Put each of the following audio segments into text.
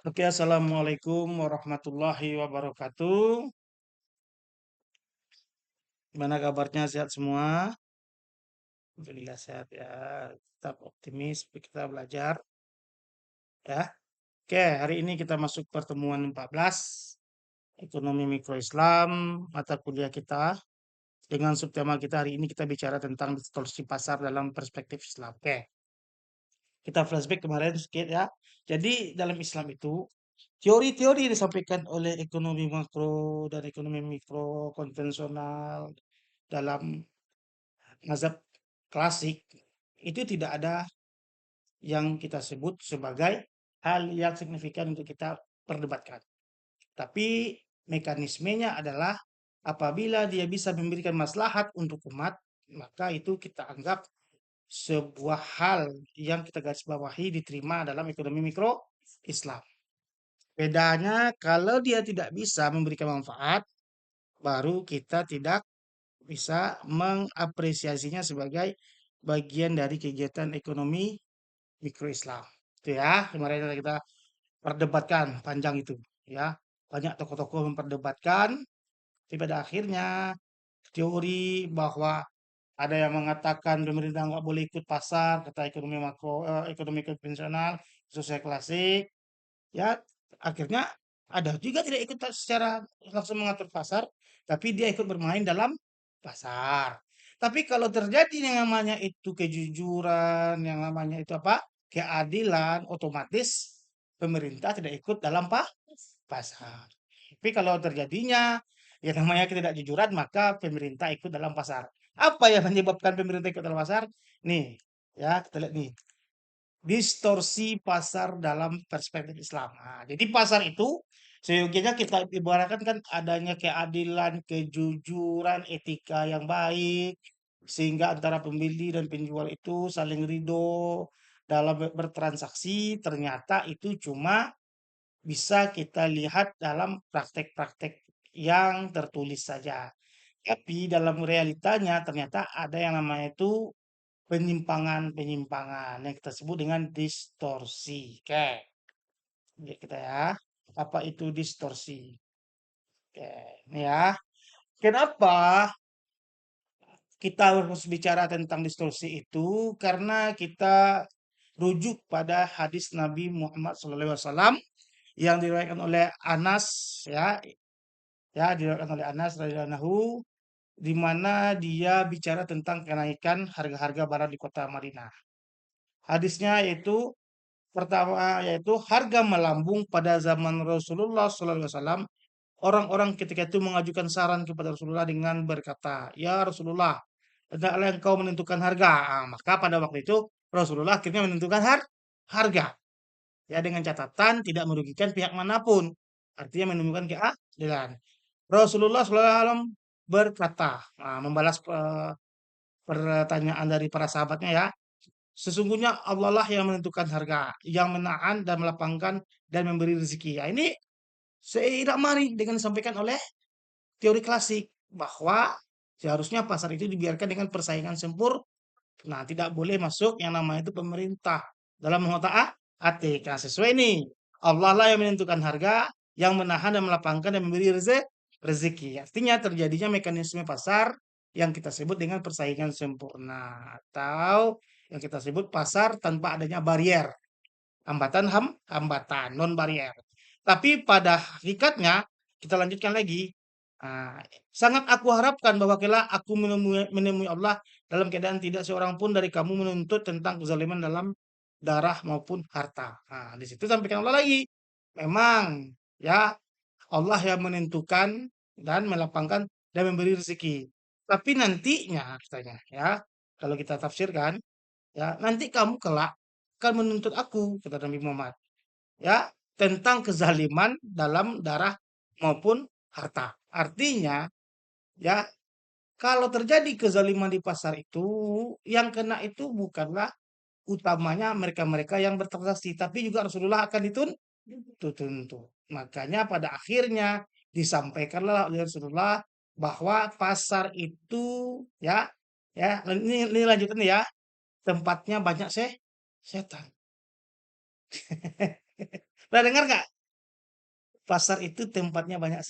Oke, assalamualaikum warahmatullahi wabarakatuh. Gimana kabarnya? Sehat semua? Alhamdulillah sehat ya. Tetap optimis, kita belajar ya. Oke, hari ini kita masuk pertemuan 14 Ekonomi Mikro Islam, mata kuliah kita. Dengan subtema kita hari ini kita bicara tentang distorsi pasar dalam perspektif Islam. Oke, kita flashback kemarin sedikit ya. Jadi dalam Islam itu teori-teori yang disampaikan oleh ekonomi makro dan ekonomi mikro konvensional dalam mazhab klasik itu tidak ada yang kita sebut sebagai hal yang signifikan untuk kita perdebatkan. Tapi mekanismenya adalah apabila dia bisa memberikan maslahat untuk umat, maka itu kita anggap sebuah hal yang kita garis bawahi diterima dalam ekonomi mikro Islam. Bedanya kalau dia tidak bisa memberikan manfaat, baru kita tidak bisa mengapresiasinya sebagai bagian dari kegiatan ekonomi mikro Islam. Itu ya, kemarin kita perdebatkan panjang itu ya. Banyak tokoh-tokoh memperdebatkan, tapi pada akhirnya teori bahwa ada yang mengatakan pemerintah nggak boleh ikut pasar, kata ekonomi makro, ekonomi konvensional, khususnya klasik, ya akhirnya ada juga tidak ikut secara langsung mengatur pasar, tapi dia ikut bermain dalam pasar. Tapi kalau terjadi yang namanya itu kejujuran, yang namanya itu apa? Keadilan, otomatis pemerintah tidak ikut dalam pasar. Tapi kalau terjadinya yang namanya ketidakjujuran, maka pemerintah ikut dalam pasar. Apa yang menyebabkan pemerintah ikut dalam pasar? Nih, ya kita lihat nih distorsi pasar dalam perspektif Islam. Nah, jadi pasar itu seyogianya kita ibaratkan kan adanya keadilan, kejujuran, etika yang baik, sehingga antara pembeli dan penjual itu saling ridho dalam bertransaksi. Ternyata itu cuma bisa kita lihat dalam praktek-praktek yang tertulis saja. Tapi dalam realitanya ternyata ada yang namanya itu penyimpangan-penyimpangan yang kita sebut dengan distorsi. Oke, lihat kita ya. Apa itu distorsi? Oke, ini ya. Kenapa kita harus bicara tentang distorsi itu? Karena kita rujuk pada hadis Nabi Muhammad SAW yang diriwayatkan oleh Anas ya, diriwayatkan oleh Anas radhiyallahu anhu di mana dia bicara tentang kenaikan harga-harga barang di kota Madinah. Hadisnya yaitu pertama yaitu harga melambung pada zaman Rasulullah SAW. Orang-orang ketika itu mengajukan saran kepada Rasulullah dengan berkata, "Ya Rasulullah, hendaklah engkau menentukan harga." Ah, maka pada waktu itu Rasulullah akhirnya menentukan harga. Ya dengan catatan tidak merugikan pihak manapun. Artinya menemukan keadilan. Rasulullah SAW berkata, membalas pertanyaan dari para sahabatnya ya, sesungguhnya Allah lah yang menentukan harga, yang menahan dan melapangkan dan memberi rezeki. Ya, ini seiring dengan disampaikan oleh teori klasik bahwa seharusnya pasar itu dibiarkan dengan persaingan sempurna. Nah, tidak boleh masuk yang namanya itu pemerintah dalam mengotak-atik. Nah, sesuai nih. Allah lah yang menentukan harga, yang menahan dan melapangkan dan memberi rezeki. Artinya terjadinya mekanisme pasar yang kita sebut dengan persaingan sempurna atau yang kita sebut pasar tanpa adanya barrier, hambatan, non barrier. Tapi pada hakikatnya kita lanjutkan lagi. ah, Sangat aku harapkan bahwa kelak aku menemui Allah dalam keadaan tidak seorang pun dari kamu menuntut tentang kezaliman dalam darah maupun harta. Nah, di situ sampaikan Allah lagi. Memang ya Allah yang menentukan dan melapangkan dan memberi rezeki. Tapi nantinya katanya ya, kalau kita tafsirkan ya, nanti kamu kelak akan menuntut aku kata Nabi Muhammad ya tentang kezaliman dalam darah maupun harta. Artinya ya kalau terjadi kezaliman di pasar itu yang kena itu bukanlah utamanya mereka-mereka yang bertransaksi tapi juga Rasulullah akan dituntut. Makanya pada akhirnya disampaikanlah oleh Rasulullah bahwa pasar itu ya ini lanjutan ya tempatnya banyak setan. Pernah dengar nggak? pasar itu tempatnya banyak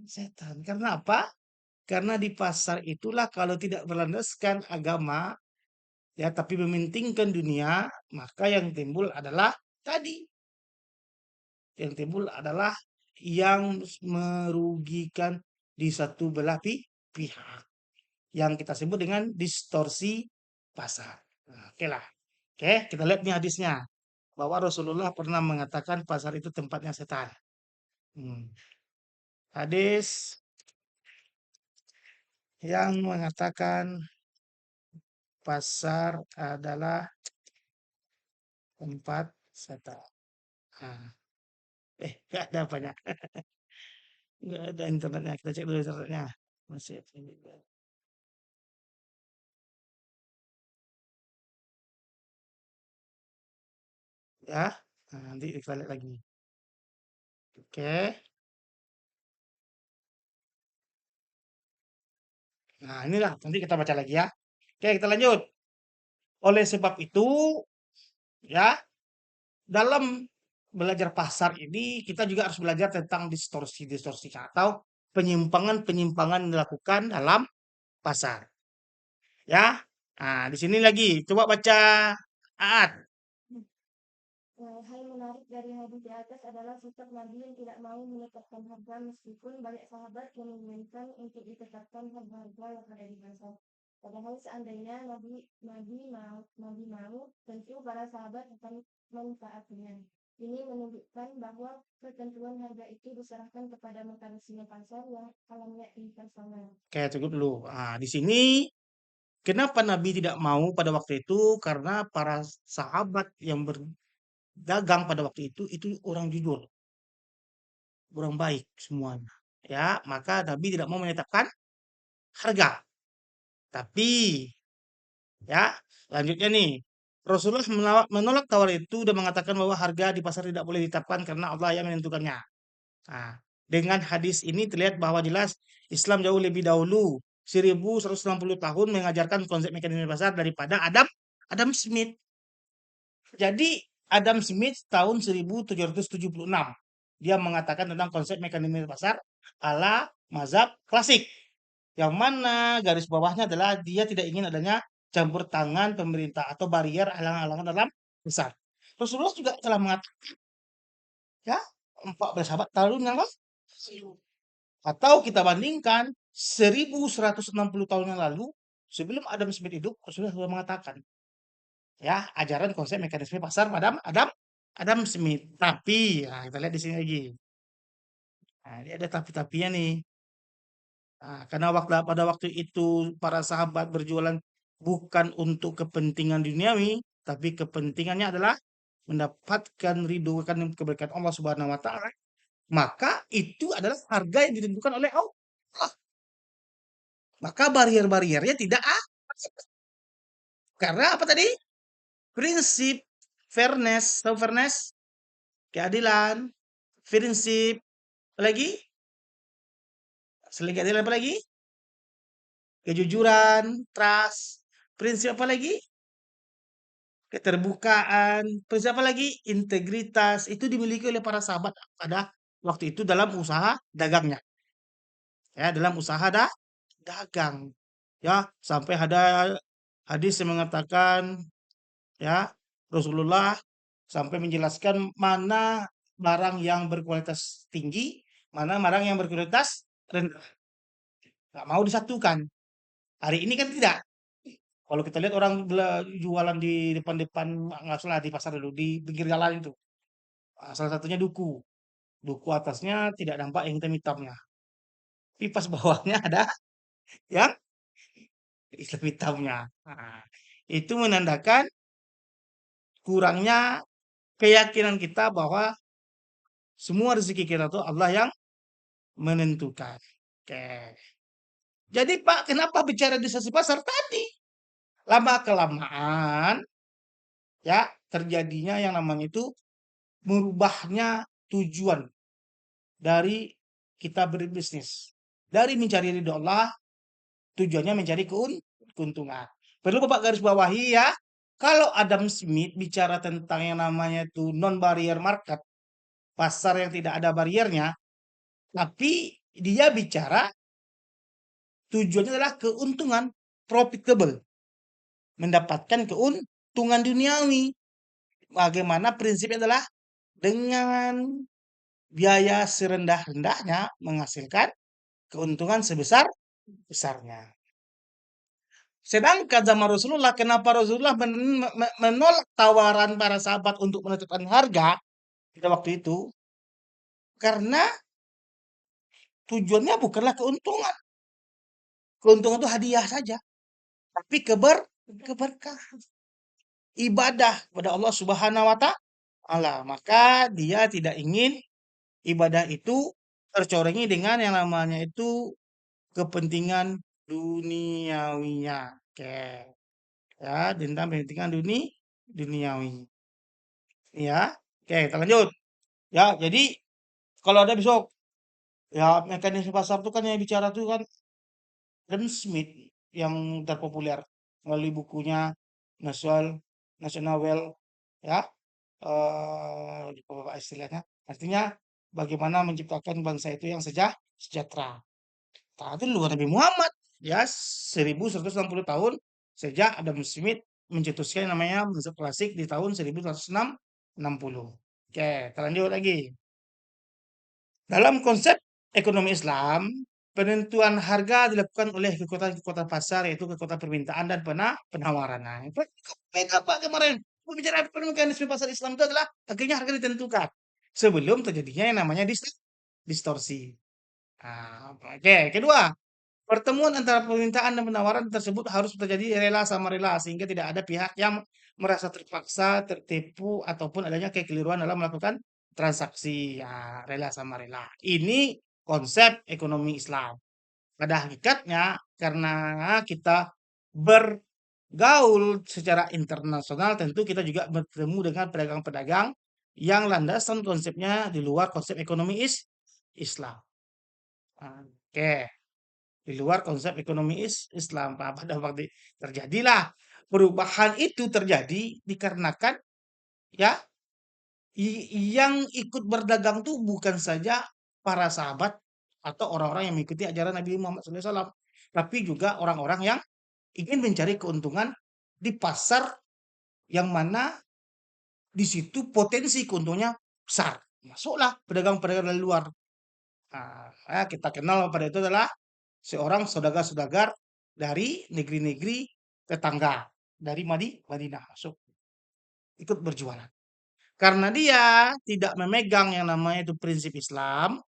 setan. Karena apa? Karena di pasar itulah kalau tidak berlandaskan agama, ya tapi mementingkan dunia, maka yang timbul adalah tadi, yang timbul adalah yang merugikan di satu belah pihak. Yang kita sebut dengan distorsi pasar. Nah, oke lah. Oke, kita lihat nih hadisnya. Bahwa Rasulullah pernah mengatakan pasar itu tempatnya setan. Hmm. Hadis yang mengatakan pasar adalah tempat setan. Ah, nggak ada banyak. Nggak ada internetnya. Kita cek dulu internetnya. Masih ini. Ya. Nah, nanti kita lihat lagi. Oke. Nah, inilah. Nanti kita baca lagi ya. Oke, kita lanjut. Oleh sebab itu, ya, dalam belajar pasar ini kita juga harus belajar tentang distorsi-distorsi atau penyimpangan-penyimpangan yang dilakukan dalam pasar. Ya. Nah, di sini lagi. Coba baca Aat. Hal menarik dari hadis di atas adalah sikap Nabi yang tidak mau menetapkan harga meskipun banyak sahabat yang menginginkan untuk ditetapkan harga-harga yang ada di pasar. Padahal seandainya Nabi mau, tentu para sahabat akan memanfaatnya. Ini menunjukkan bahwa ketentuan harga itu diserahkan kepada mekanisme pasar yang alamnya impersonal. Oke, cukup dulu. Nah, di sini kenapa Nabi tidak mau pada waktu itu? Karena para sahabat yang berdagang pada waktu itu orang jujur, orang baik semuanya. Ya, maka Nabi tidak mau menetapkan harga. Tapi ya, lanjutnya nih. Rasulullah menolak tawaran itu dan mengatakan bahwa harga di pasar tidak boleh ditetapkan karena Allah yang menentukannya. Nah, dengan hadis ini terlihat bahwa jelas Islam jauh lebih dahulu 1160 tahun mengajarkan konsep mekanisme pasar daripada Adam Smith. Jadi Adam Smith tahun 1776 dia mengatakan tentang konsep mekanisme pasar ala mazhab klasik. Yang mana garis bawahnya adalah dia tidak ingin adanya campur tangan pemerintah atau barier halang-halangan dalam pasar. Rasulullah juga telah mengatakan ya 14 abad tahun yang lalu. Atau kita bandingkan 1160 tahun yang lalu sebelum Adam Smith hidup Rasulullah sudah mengatakan ya ajaran konsep mekanisme pasar pada Adam Adam Smith. Tapi ya, kita lihat di sini lagi. Nah, ini ada tapi-tapinya nih. Nah, karena pada waktu itu para sahabat berjualan bukan untuk kepentingan duniawi, tapi kepentingannya adalah mendapatkan ridho kan keberkahan Allah Subhanahu wa taala. Maka itu adalah harga yang ditentukan oleh Allah. Maka barrier-barriernya tidak ada. Karena apa tadi? Prinsip fairness, tahu fairness? Keadilan, prinsip apa lagi? Selain keadilan apa lagi? Kejujuran, trust, prinsip apa lagi? Keterbukaan, prinsip apa lagi? Integritas. Itu dimiliki oleh para sahabat pada waktu itu dalam usaha dagangnya. Ya, dalam usaha dagang. Ya, sampai ada hadis yang mengatakan ya Rasulullah sampai menjelaskan mana barang yang berkualitas tinggi, mana barang yang berkualitas rendah. Nggak mau disatukan. Hari ini kan tidak. Kalau kita lihat orang jualan di depan-depan, nggak salah di pasar dulu, di pinggir jalan itu. Salah satunya duku. Duku atasnya tidak nampak yang hitam-hitamnya. Tapi pas bawahnya ada yang hitam-hitamnya. Nah, itu menandakan kurangnya keyakinan kita bahwa semua rezeki kita itu Allah yang menentukan. Oke. Jadi Pak, kenapa bicara di sesi pasar tadi? Lama-kelamaan ya terjadinya yang namanya itu merubahnya tujuan dari kita berbisnis. Dari mencari ridho Allah, tujuannya mencari keuntungan. Perlu Bapak garis bawahi ya, kalau Adam Smith bicara tentang yang namanya itu non-barrier market, pasar yang tidak ada bariernya, tapi dia bicara tujuannya adalah keuntungan, profitable, mendapatkan keuntungan duniawi. Bagaimana prinsipnya adalah dengan biaya serendah-rendahnya menghasilkan keuntungan sebesar-besarnya. Sedangkan zaman Rasulullah, kenapa Rasulullah menolak tawaran para sahabat untuk menetapkan harga pada waktu itu? Karena tujuannya bukanlah keuntungan. Keuntungan itu hadiah saja, tapi keberkahan, ibadah kepada Allah Subhanahu wa taala. Maka dia tidak ingin ibadah itu tercorengi dengan yang namanya itu kepentingan duniawinya. Oke, ya, tentang kepentingan duniawi. Ya, oke, kita lanjut. Ya, jadi kalau ada besok, ya mekanisme pasar itu kan yang bicara tuh kan Adam Smith yang terpopuler melalui bukunya National National Well, ya, lupa apa istilahnya. Artinya bagaimana menciptakan bangsa itu yang sejahtera. Nah, itu luar Nabi Muhammad, ya 1160 tahun sejak Adam Smith mencetuskan yang namanya musik klasik di tahun 1160. Oke, kita lanjut lagi. Dalam konsep ekonomi Islam, penentuan harga dilakukan oleh kekuatan-kekuatan pasar, yaitu kekuatan permintaan dan penawaran. Nah, itu apa kemarin? Pembicaraan mekanisme pasar Islam itu adalah akhirnya harga ditentukan sebelum terjadinya yang namanya distorsi. Nah, oke, kedua, pertemuan antara permintaan dan penawaran tersebut harus terjadi rela sama rela sehingga tidak ada pihak yang merasa terpaksa, tertipu ataupun adanya kekeliruan dalam melakukan transaksi. Ya, rela sama rela. Ini konsep ekonomi Islam. Pada hakikatnya karena kita bergaul secara internasional tentu kita juga bertemu dengan pedagang-pedagang yang landasan konsepnya di luar konsep ekonomi Islam. Oke, di luar konsep ekonomi Islam. Nah, pada waktu terjadilah perubahan itu terjadi dikarenakan ya yang ikut berdagang tuh bukan saja para sahabat atau orang-orang yang mengikuti ajaran Nabi Muhammad SAW, tapi juga orang-orang yang ingin mencari keuntungan di pasar yang mana di situ potensi keuntungannya besar. Masuklah pedagang-pedagang dari luar. Nah, kita kenal pada itu adalah seorang saudagar-saudagar dari negeri-negeri tetangga dari Madinah masuk ikut berjualan. Karena dia tidak memegang yang namanya itu prinsip Islam,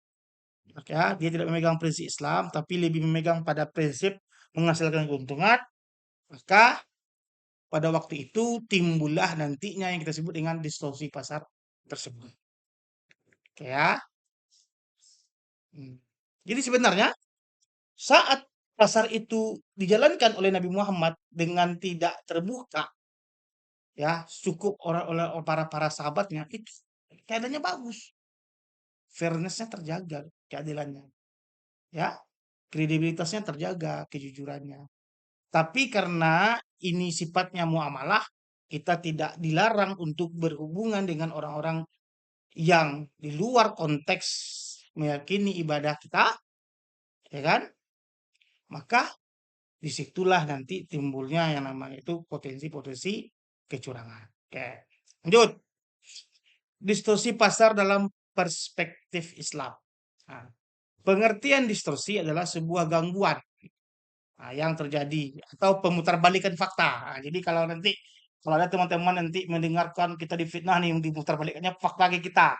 ya, dia tidak memegang prinsip Islam, tapi lebih memegang pada prinsip menghasilkan keuntungan, maka pada waktu itu timbullah nantinya yang kita sebut dengan distorsi pasar tersebut. Oke ya. Jadi sebenarnya saat pasar itu dijalankan oleh Nabi Muhammad dengan tidak terbuka, ya cukup orang oleh para para sahabatnya itu keadaannya bagus, fairnessnya terjaga, keadilannya, ya kredibilitasnya terjaga, kejujurannya. Tapi karena ini sifatnya muamalah, kita tidak dilarang untuk berhubungan dengan orang-orang yang di luar konteks meyakini ibadah kita, ya kan? Maka disitulah nanti timbulnya yang namanya itu potensi-potensi kecurangan. Oke, lanjut. Distorsi pasar dalam perspektif Islam. Nah, pengertian distorsi adalah sebuah gangguan yang terjadi atau pemutarbalikan fakta. Nah, jadi kalau ada teman-teman nanti mendengarkan kita difitnah nih, diputarbalikannya fakta ke kita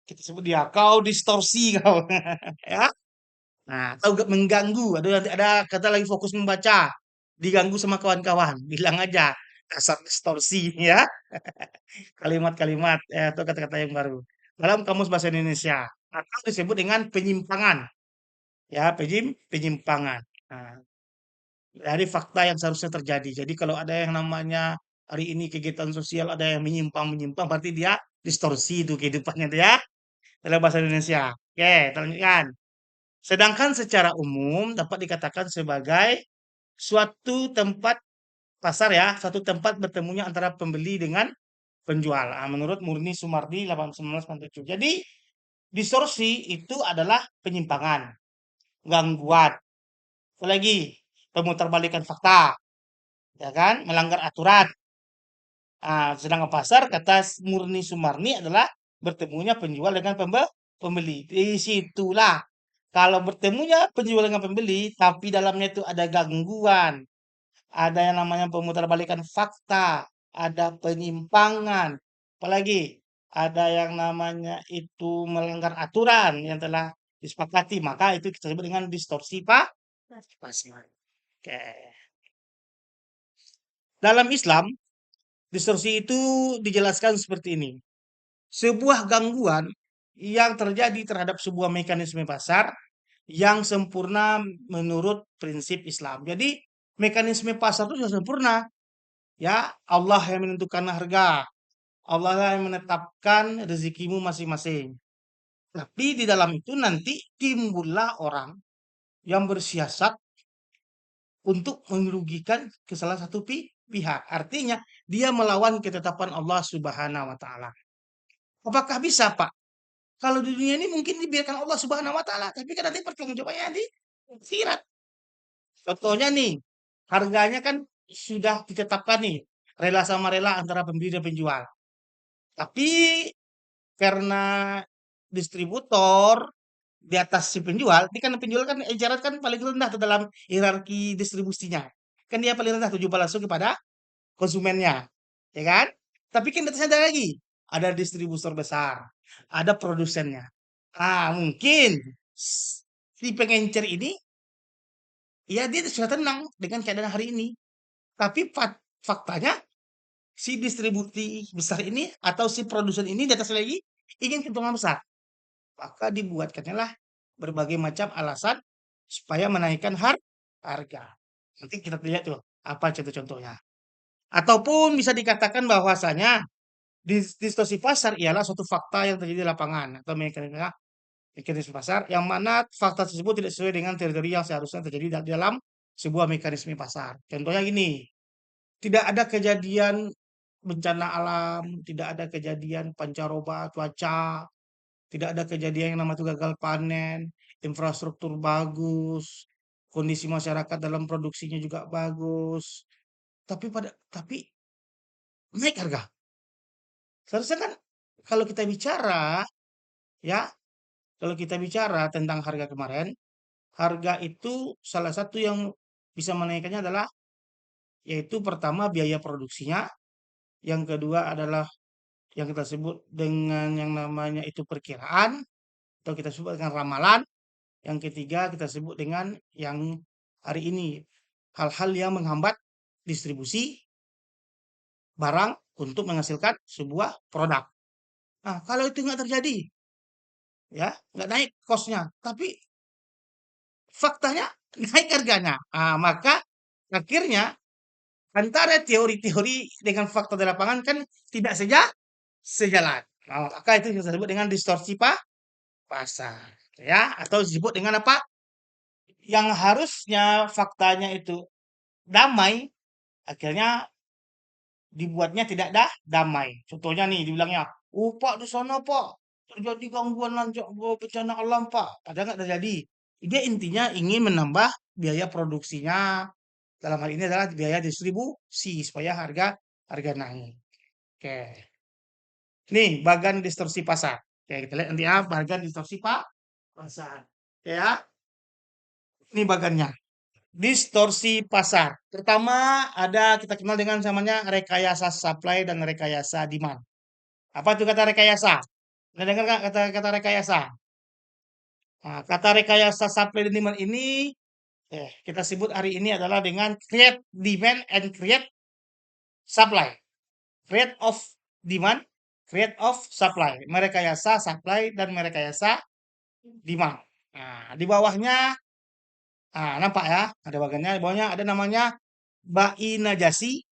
sebut dia kau distorsi kau, ya. Nah, atau mengganggu. Ada kata lagi fokus membaca, diganggu sama kawan-kawan, bilang aja kasar distorsi, ya. Kalimat-kalimat atau kata-kata yang baru dalam kamus bahasa Indonesia atau disebut dengan penyimpangan, ya penyimpangan. Nah, dari fakta yang seharusnya terjadi. Jadi kalau ada yang namanya hari ini kegiatan sosial ada yang menyimpang berarti dia distorsi itu kehidupannya itu ya dalam bahasa Indonesia. Oke, kita lanjutkan. Sedangkan secara umum dapat dikatakan sebagai suatu tempat pasar, ya, suatu tempat bertemunya antara pembeli dengan penjual. Menurut Murni Sumardi 1997. Jadi Distorsi itu adalah penyimpangan, gangguan, apalagi pemutarbalikan fakta, ya kan, melanggar aturan. Sedangkan pasar kata Murni Sumarni adalah bertemunya penjual dengan pembeli. Di situlah kalau bertemunya penjual dengan pembeli, tapi dalamnya itu ada gangguan, ada yang namanya pemutarbalikan fakta, ada penyimpangan, apalagi ada yang namanya itu melanggar aturan yang telah disepakati, maka itu kita sebut dengan distorsi pasar. Oke. Dalam Islam, distorsi itu dijelaskan seperti ini. Sebuah gangguan yang terjadi terhadap sebuah mekanisme pasar yang sempurna menurut prinsip Islam. Jadi, mekanisme pasar itu sudah sempurna. Ya, Allah yang menentukan harga. Allah lah yang menetapkan rezekimu masing-masing. Tapi di dalam itu nanti timbullah orang yang bersiasat untuk merugikan ke salah satu pihak. Artinya, dia melawan ketetapan Allah Subhanahu wa taala. Apakah bisa, Pak? Kalau di dunia ini mungkin dibiarkan Allah Subhanahu wa taala, tapi kan nanti pertanggungjawabannya di akhirat. Contohnya nih, harganya kan sudah ditetapkan nih, rela sama rela antara pembeli dan penjual. Tapi karena distributor di atas si penjual, ini kan penjual kan ibarat kan paling rendah tuh dalam hierarki distribusinya. Kan dia paling rendah tujuh langsung kepada konsumennya, ya kan? Tapi kan di atasnya ada lagi, ada distributor besar, ada produsennya. Mungkin si pengencer ini, ya dia sudah tenang dengan keadaan hari ini. Tapi faktanya si distribusi besar ini atau si produsen ini di atas lagi ingin keuntungan besar. Maka dibuatkannya lah berbagai macam alasan supaya menaikkan harga. Nanti kita lihat tuh apa contoh-contohnya. Ataupun bisa dikatakan bahwasanya distorsi pasar ialah suatu fakta yang terjadi di lapangan atau mekanisme pasar yang mana fakta tersebut tidak sesuai dengan teritori yang seharusnya terjadi di dalam sebuah mekanisme pasar. Contohnya gini, tidak ada kejadian bencana alam, tidak ada kejadian pancaroba cuaca, tidak ada kejadian yang namanya gagal panen, infrastruktur bagus, kondisi masyarakat dalam produksinya juga bagus. Tapi naik harga. Seharusnya kan kalau kita bicara ya, kalau kita bicara tentang harga kemarin, harga itu salah satu yang bisa menaikkannya adalah yaitu pertama biaya produksinya, yang kedua adalah yang kita sebut dengan yang namanya itu perkiraan atau kita sebut dengan ramalan, yang ketiga kita sebut dengan yang hari ini hal-hal yang menghambat distribusi barang untuk menghasilkan sebuah produk. Nah, kalau itu nggak terjadi, ya nggak naik kosnya, tapi faktanya naik harganya. Maka akhirnya antara teori-teori dengan fakta di lapangan kan tidak sejalan. Maka itu kita sebut dengan distorsi pasar, ya, atau disebut dengan apa? Yang harusnya faktanya itu damai, akhirnya dibuatnya tidak damai. Contohnya nih, dibilangnya, Pak di sana Pak, terjadi gangguan lancar bencana alam Pak. Padahal nggak terjadi. Dia intinya ingin menambah biaya produksinya. Dalam hal ini adalah biaya distribusi supaya harga harga naik. Oke. Nih, bagian distorsi pasar. Oke, kita lihat nanti ya, bagian distorsi pasar. Oke ya, ini bagannya. Distorsi pasar. Pertama ada kita kenal dengan namanya rekayasa supply dan rekayasa demand. Apa itu kata rekayasa? Pernah dengar nggak kata rekayasa? Kata rekayasa supply dan demand ini kita sebut hari ini adalah dengan create demand and create supply. Create of demand, create of supply. Merekayasa supply dan merekayasa demand. Di bawahnya nampak ya, ada bagiannya. Di bawahnya ada namanya bainajasi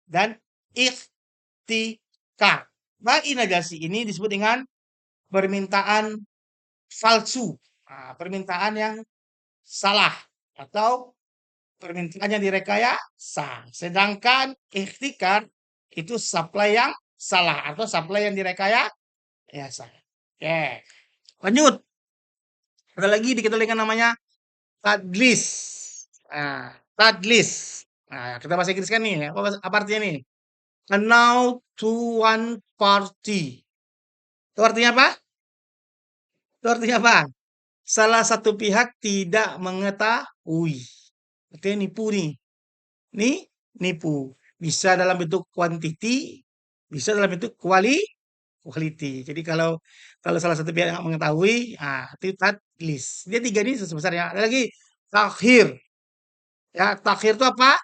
dan ikhtikar. Bainajasi ini disebut dengan permintaan palsu, permintaan yang salah atau permintaan yang direkayasa. Sedangkan ikhtikar itu supply yang salah atau supply yang direkayasa. Oke. Lanjut, ada lagi dikenal dengan namanya tadlis. Nah, tadlis. Nah, kita bahasa Inggris kan nih, apa artinya nih? A now to one party. Itu artinya apa? Itu artinya apa? Salah satu pihak tidak mengetahui. Artinya nipu nih. Nih, nipu. Bisa dalam bentuk quantity, bisa dalam bentuk quality. Jadi kalau kalau salah satu pihak yang mengetahui, itu tadlis. Dia tiga ini sebesarnya. Ada lagi takhir. Ya, takhir itu apa?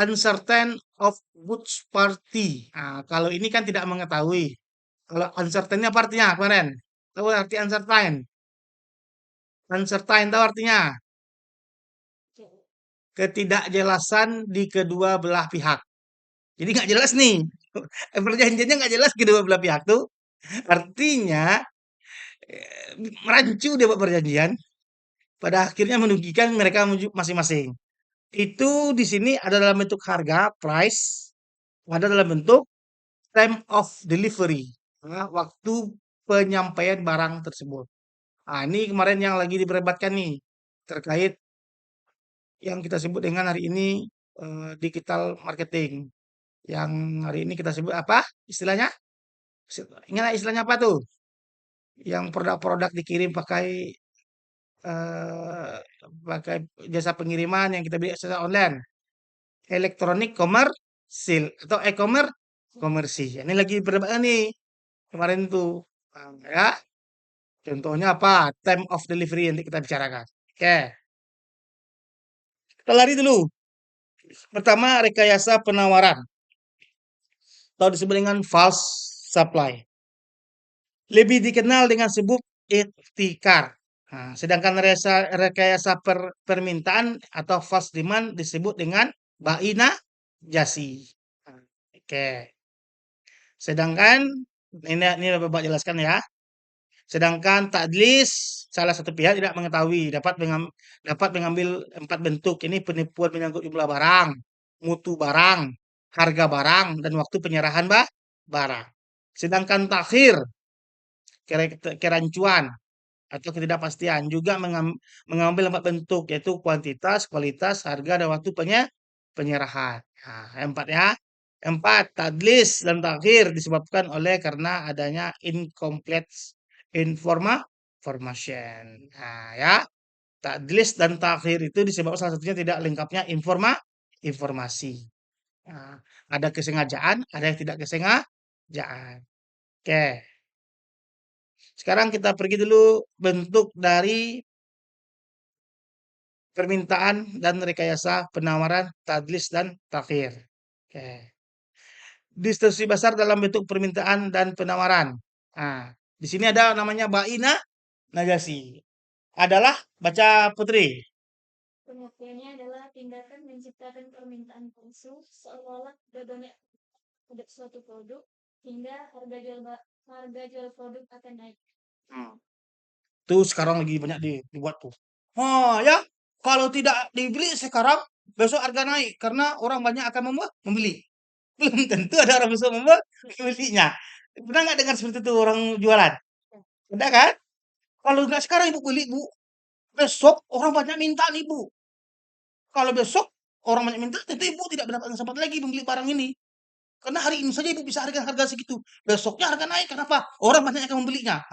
Uncertain of which party. Kalau ini kan tidak mengetahui. Kalau uncertain apa artinya kemarin? Tahu arti uncertain? Uncertain tahu artinya? Ketidakjelasan di kedua belah pihak. Jadi nggak jelas nih. Perjanjiannya nggak jelas kedua belah pihak tuh. Artinya merancu dia buat perjanjian. Pada akhirnya merugikan mereka masing-masing. Itu di sini ada dalam bentuk harga, price, ada dalam bentuk time of delivery, waktu penyampaian barang tersebut. Ini kemarin yang lagi diperdebatkan nih terkait yang kita sebut dengan hari ini digital marketing. Yang hari ini kita sebut apa istilahnya? Ingat istilahnya apa tuh? Yang produk-produk dikirim eh, pakai jasa pengiriman yang kita beli secara online, elektronik komersil atau e-commerce komersi. Ini lagi perdebatan nih kemarin tuh. Ya, contohnya apa? Time of delivery yang kita bicarakan. Oke, kita lari dulu. Pertama, rekayasa penawaran atau disebut dengan false supply. Lebih dikenal dengan sebut ikhtikar. Sedangkan rekayasa permintaan atau false demand disebut dengan baina jasi. Oke. Sedangkan ini Bapak jelaskan ya. Sedangkan tadlis salah satu pihak tidak mengetahui dapat mengambil empat bentuk. Ini penipuan menyangkut jumlah barang, mutu barang, harga barang, dan waktu penyerahan barang. Sedangkan takhir kerancuan atau ketidakpastian juga mengambil empat bentuk yaitu kuantitas, kualitas, harga, dan waktu penyerahan. Empat ya. Empat, tadlis dan takhir disebabkan oleh karena adanya incomplete information. Ya, tadlis dan takhir itu disebabkan salah satunya tidak lengkapnya informasi. Nah, ada kesengajaan, ada yang tidak kesengajaan. Oke, sekarang kita pergi dulu bentuk dari permintaan dan rekayasa penawaran tadlis dan takhir. Oke. Distorsi besar dalam bentuk permintaan dan penawaran. Di sini ada namanya baina najasi. Adalah baca Putri. Pengertiannya adalah tindakan menciptakan permintaan palsu seolah-olah banyak untuk suatu produk hingga harga jual produk akan naik. Itu sekarang lagi banyak dibuat tuh. Ya, kalau tidak dibeli sekarang, besok harga naik karena orang banyak akan membeli. Belum tentu ada orang besok membelinya. Pernah nggak dengar seperti itu orang jualan? Ada kan? Kalau nggak sekarang ibu beli, bu, besok orang banyak minta nih, bu. Kalau besok orang banyak minta, tentu ibu tidak mendapatkan kesempatan lagi membeli barang ini. Karena hari ini saja ibu bisa harga segitu. Besoknya harga naik. Kenapa? Orang banyak yang akan membelinya.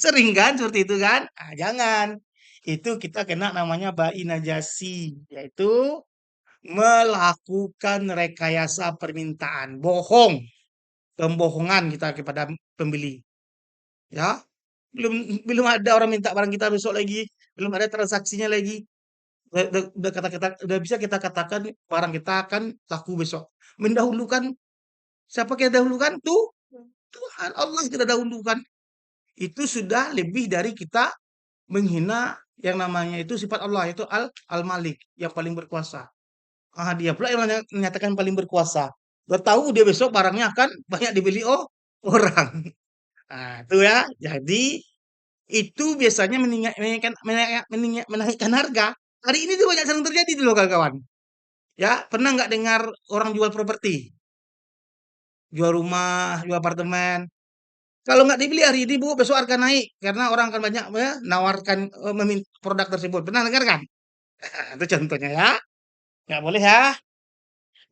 Sering kan seperti itu kan? Jangan. Itu kita kena namanya ba'i najasi. Yaitu melakukan rekayasa permintaan. Bohong. Pembohongan kita kepada pembeli. Ya. Belum belum ada orang minta barang kita besok lagi. Belum ada transaksinya lagi. Udah bisa kita katakan barang kita akan laku besok. Mendahulukan siapa kita dahulukan? Tuhan. Allah kita dahulukan. Itu sudah lebih dari kita menghina yang namanya itu sifat Allah, itu Al-Malik, yang paling berkuasa. Dia pula yang menyatakan paling berkuasa. Udah tahu dia besok barangnya akan banyak dibeli orang. Itu ya. Jadi itu biasanya menaikkan harga. Hari ini tuh banyak sering terjadi di lokal kawan. Ya, pernah nggak dengar orang jual properti? Jual rumah, jual apartemen. Kalau nggak dibeli hari ini, Bu, besok harga naik karena orang akan banyak ya, nawarkan produk tersebut. Pernah dengar kan? Itu contohnya ya. Nggak boleh ya.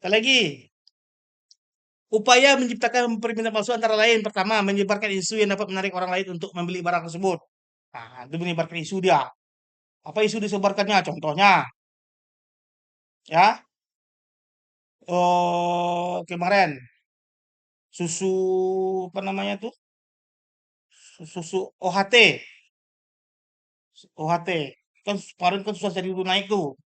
Ada lagi. Upaya menciptakan permintaan palsu antara lain. Pertama, menyebarkan isu yang dapat menarik orang lain untuk membeli barang tersebut. Nah, itu menyebarkan isu dia. Apa isu disebarkannya? Contohnya, ya, kemarin susu apa namanya tuh? Susu OHT, OHT. Kan kemarin kan susah jadi itu naik tuh.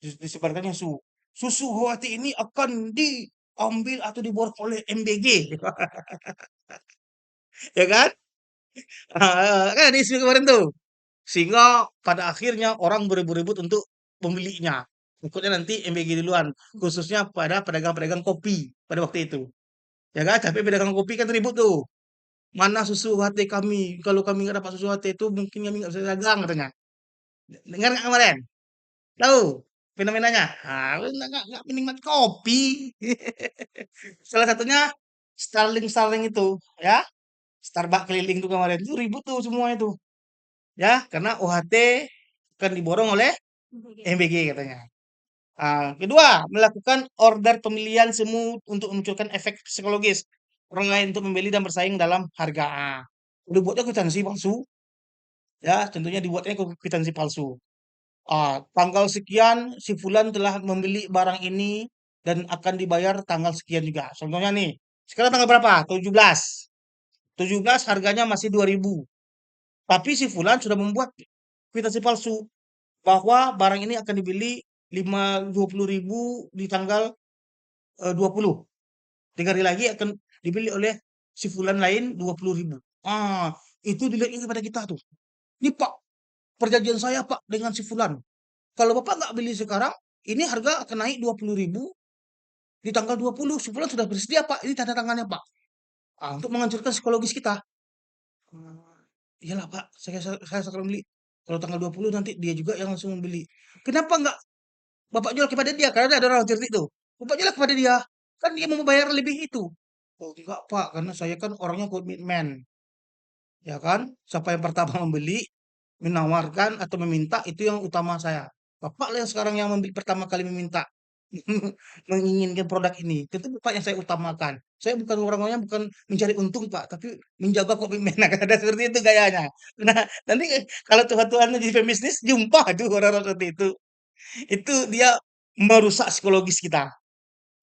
Disebarkannya susu OHT ini akan diambil atau diborong oleh MBG, ya kan? Kan ada isu kemarin tuh. Sehingga pada akhirnya orang berebut-rebut untuk membelinya. Takutnya nanti MBG duluan, khususnya pada pedagang-pedagang kopi pada waktu itu. Ya kan? Tapi pedagang kopi kan ribut tuh. Mana susu HT kami? Kalau kami nggak dapat susu HT itu mungkin kami nggak bisa dagang katanya. Dengar nggak kemarin? Tahu fenomenanya? Ah, lu nggak menikmati kopi. Salah satunya Starling itu, ya. Starbucks keliling tuh kemarin itu ribut tuh semua itu, ya, karena UHT akan diborong oleh MBG katanya. Kedua, melakukan order pemilihan semu untuk memunculkan efek psikologis orang lain untuk membeli dan bersaing dalam harga. Udah buatnya kwitansi palsu, ya, contohnya dibuatnya kwitansi palsu. Tanggal sekian si fulan telah membeli barang ini dan akan dibayar tanggal sekian juga. Contohnya nih, sekarang tanggal berapa? 17. 17 harganya masih 2.000. Tapi si fulan sudah membuat kwitansi palsu bahwa barang ini akan dibeli 20.000 di tanggal 20. 3 hari lagi akan dibeli oleh si fulan lain 20.000. Itu dilihatnya kepada kita tuh. Ini Pak, perjanjian saya Pak dengan si fulan. Kalau Bapak nggak beli sekarang, ini harga akan naik 20.000 di tanggal 20. Si fulan sudah bersedia Pak, ini tanda tangannya Pak. Untuk menghancurkan psikologis kita. Iyalah Pak, saya sekarang beli. Kalau tanggal 20 nanti dia juga yang langsung membeli. Kenapa nggak Bapak jual kepada dia? Karena ada orang cerdik tuh. Bapak jual kepada dia. Kan dia mau membayar lebih itu. Oh enggak Pak, karena saya kan orangnya komitmen. Ya kan? Siapa yang pertama membeli, menawarkan atau meminta itu yang utama saya. Bapak lah yang sekarang yang pertama kali meminta menginginkan produk ini. Tentu Bapak yang saya utamakan. Saya bukan orang-orangnya bukan mencari untung Pak, tapi menjaga komitmen. Nah, ada seperti itu gayanya. Nah, nanti kalau Tuhan-Tuhan di pebisnis jumpa tuh orang-orang seperti itu. Itu dia merusak psikologis kita.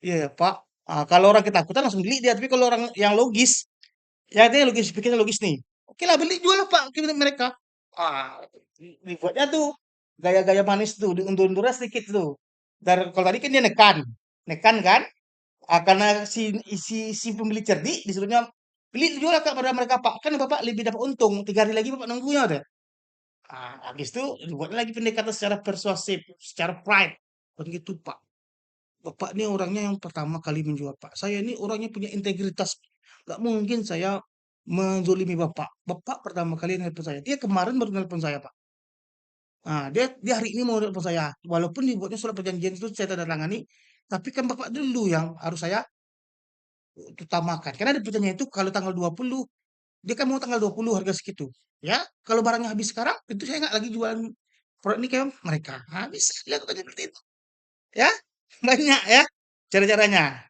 Iya ya, Pak. Kalau orang ketakutan langsung beli dia, tapi kalau orang yang logis, ya dia logis, pikirnya logis nih. Oke lah beli jual lah Pak ke mereka. Ah, dibuatnya tuh gaya-gaya manis tuh, diundur-undurnya sedikit tuh. Dan kalau tadi kan dia nekan, nekan kan? Karena si pembeli cerdik disuruhnya beli jual lah Kak pada mereka Pak. Kan Bapak lebih dapat untung. 3 hari lagi Bapak nunggunya udah. Habis itu dibuat lagi pendekatan secara persuasif, secara pride. Begitu Pak. Bapak ini orangnya yang pertama kali menjual Pak. Saya ini orangnya punya integritas. Gak mungkin saya menzolimi Bapak. Bapak pertama kali nelpon saya. Dia kemarin baru nelpon saya Pak. Dia hari ini mau nelpon saya. Walaupun dibuatnya surat perjanjian itu saya tanda tangani. Tapi kan Bapak dulu yang harus saya utamakan. Karena di perjanjian itu kalau tanggal 20, dia kan mau tanggal 20 harga segitu. Ya, kalau barangnya habis sekarang, itu saya nggak lagi jualan produk ini ke mereka. Bisa dilakukan seperti itu. Ya, banyak ya cara-caranya.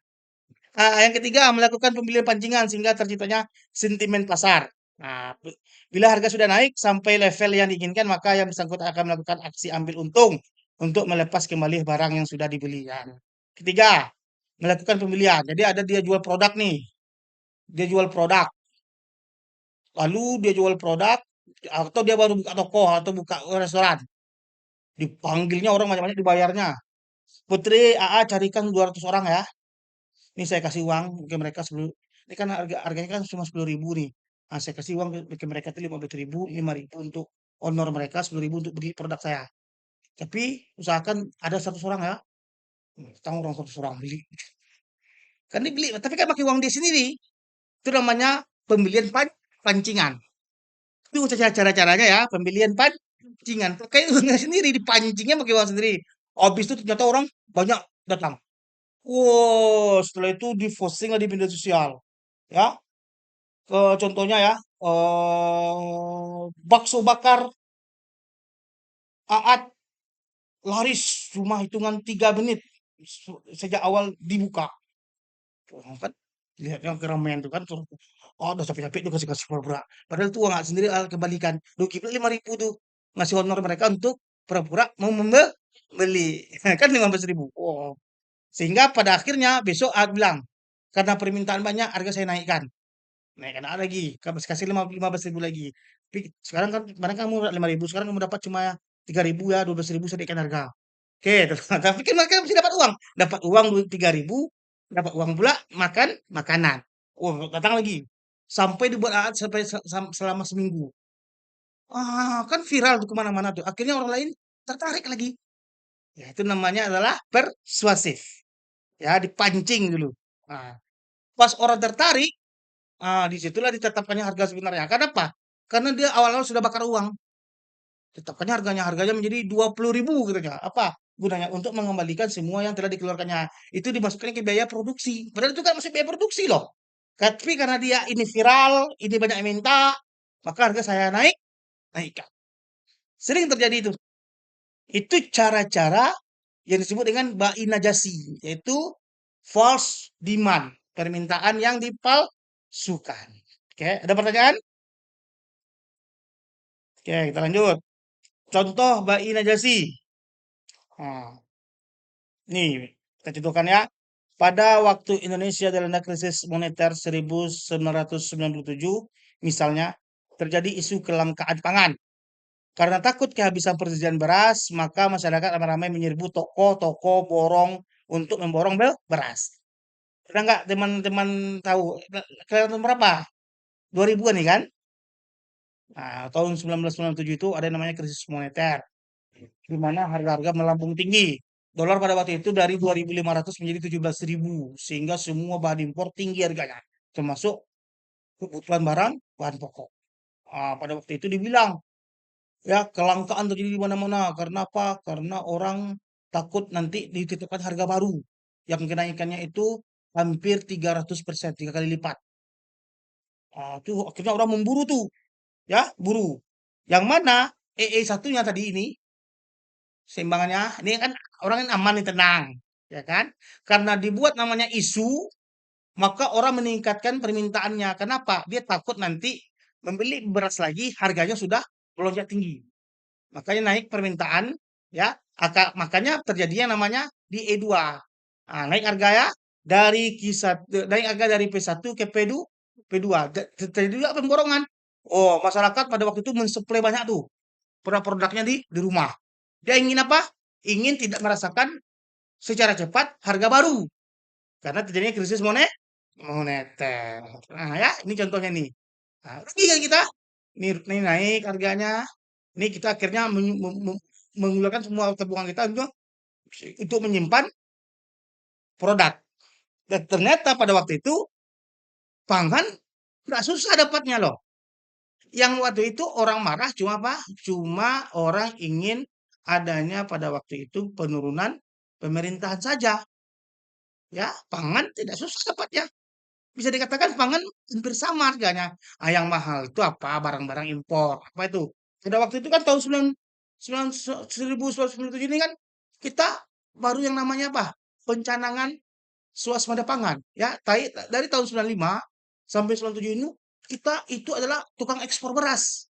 Yang ketiga, melakukan pembelian pancingan sehingga terciptanya sentimen pasar. Bila harga sudah naik sampai level yang diinginkan, maka yang bersangkutan akan melakukan aksi ambil untung untuk melepas kembali barang yang sudah dibeli. Ketiga, melakukan pembelian. Jadi ada dia jual produk nih, dia jual produk, lalu dia jual produk, atau dia baru buka toko atau buka restoran, dipanggilnya orang banyak-banyak dibayarnya. Putri AA carikan 200 orang ya. Ini saya kasih uang ke mereka sebelum ini kan harganya kan cuma 10.000 nih. Saya kasih uang ke mereka itu 15.000, 5.000 untuk honor mereka, 10.000 untuk beli produk saya. Tapi usahakan ada 100 orang ya. Tahu orang 100 orang beli. Kan dibeli, tapi kan pakai uang dia sendiri. Itu namanya pembelian pancingan. Itu cara-caranya ya, pembelian pancingan. Pakai uangnya sendiri, dipancingnya pakai uang sendiri. Habis itu ternyata orang banyak datang. Wow, setelah itu di posting lah di media sosial. Ya, Contohnya ya, bakso bakar Aat laris cuma hitungan 3 menit sejak awal dibuka. Oh, kan lihatnya keramaian tuh kan terus, oh udah capek-capek tuh kasih kasih pura-pura. Padahal tuh uang Aat sendiri kebalikan. Rugi pula 5.000 tuh. Ngasih honor mereka untuk pura-pura mau membeli. Kan 15.000. Oh. Sehingga pada akhirnya besok Aat bilang, karena permintaan banyak harga saya naikkan. Naikkan lagi, kasih 15.000 lagi. Tapi sekarang kan kemarin kamu 5.000, sekarang kamu dapat cuma 3.000 ya, 12.000 saya naikkan harga. Oke, terus, tapi kan mereka masih dapat uang 3.000, dapat uang pula makan makanan. Oh, datang lagi, sampai dibuat aat sampai selama seminggu. Kan viral tuh kemana-mana tuh. Akhirnya orang lain tertarik lagi. Ya, itu namanya adalah persuasif. Ya, dipancing dulu. Nah, pas orang tertarik, disitulah ditetapkannya harga sebenarnya. Kenapa? Karena dia awal-awal sudah bakar uang. Tetapkannya harganya menjadi 20.000 katanya. Apa gunanya? Untuk mengembalikan semua yang telah dikeluarkannya. Itu dimasukkan ke biaya produksi. Padahal itu kan masih biaya produksi loh. Tapi karena dia ini viral, ini banyak yang minta, maka harga saya naikkan. Sering terjadi itu. Itu cara-cara yang disebut dengan ba'i najasi, yaitu false demand, permintaan yang dipalsukan. Oke, ada pertanyaan? Oke, kita lanjut. Contoh ba'i najasi. Nah, nih, kita contohkan ya. Pada waktu Indonesia dilanda krisis moneter 1997, misalnya, terjadi isu kelangkaan pangan. Karena takut kehabisan persediaan beras, maka masyarakat ramai-ramai menyerbu toko-toko borong untuk memborong beras. Pernah nggak teman-teman tahu? Kelihatan berapa? 2000-an nih kan? Nah, tahun 1997 itu ada yang namanya krisis moneter, di mana harga-harga melambung tinggi. Dolar pada waktu itu dari 2.500 menjadi 17.000, sehingga semua bahan impor tinggi harganya, termasuk kebutuhan barang bahan pokok. Pada waktu itu dibilang, ya kelangkaan terjadi di mana-mana. Karena apa? Karena orang takut nanti ditetapkan harga baru yang kenaikannya itu hampir 300%, 3 kali lipat. Itu akhirnya orang memburu tuh, ya, buru. Yang mana satunya tadi ini seimbangannya, ini kan orang yang aman nih tenang, ya kan? Karena dibuat namanya isu, maka orang meningkatkan permintaannya. Kenapa? Dia takut nanti membeli beras lagi harganya sudah melonjak tinggi. Makanya naik permintaan, ya. Makanya terjadi yang namanya di E2. Naik harga ya dari Q1, naik harga dari P1 ke P2, P2. Terjadi juga pemborongan. Oh, masyarakat pada waktu itu mensuplai banyak tuh produk-produknya di rumah. Dia ingin apa? Ingin tidak merasakan secara cepat harga baru karena terjadinya krisis moneter. Nah, ya, ini contohnya nih. Rugi kan kita? Ini naik harganya. Ini kita akhirnya mengeluarkan semua tabungan kita untuk menyimpan produk. Dan ternyata pada waktu itu pangan nggak susah dapatnya loh. Yang waktu itu orang marah cuma apa? Cuma orang ingin adanya pada waktu itu penurunan pemerintahan saja. Ya, pangan tidak susah dapatnya. Bisa dikatakan pangan hampir sama harganya. Yang mahal itu apa? Barang-barang impor. Apa itu? Pada waktu itu kan tahun 1997 ini kan kita baru yang namanya apa? Pencanangan swasembada pangan. Ya, dari tahun 95 sampai 97 ini kita itu adalah tukang ekspor beras.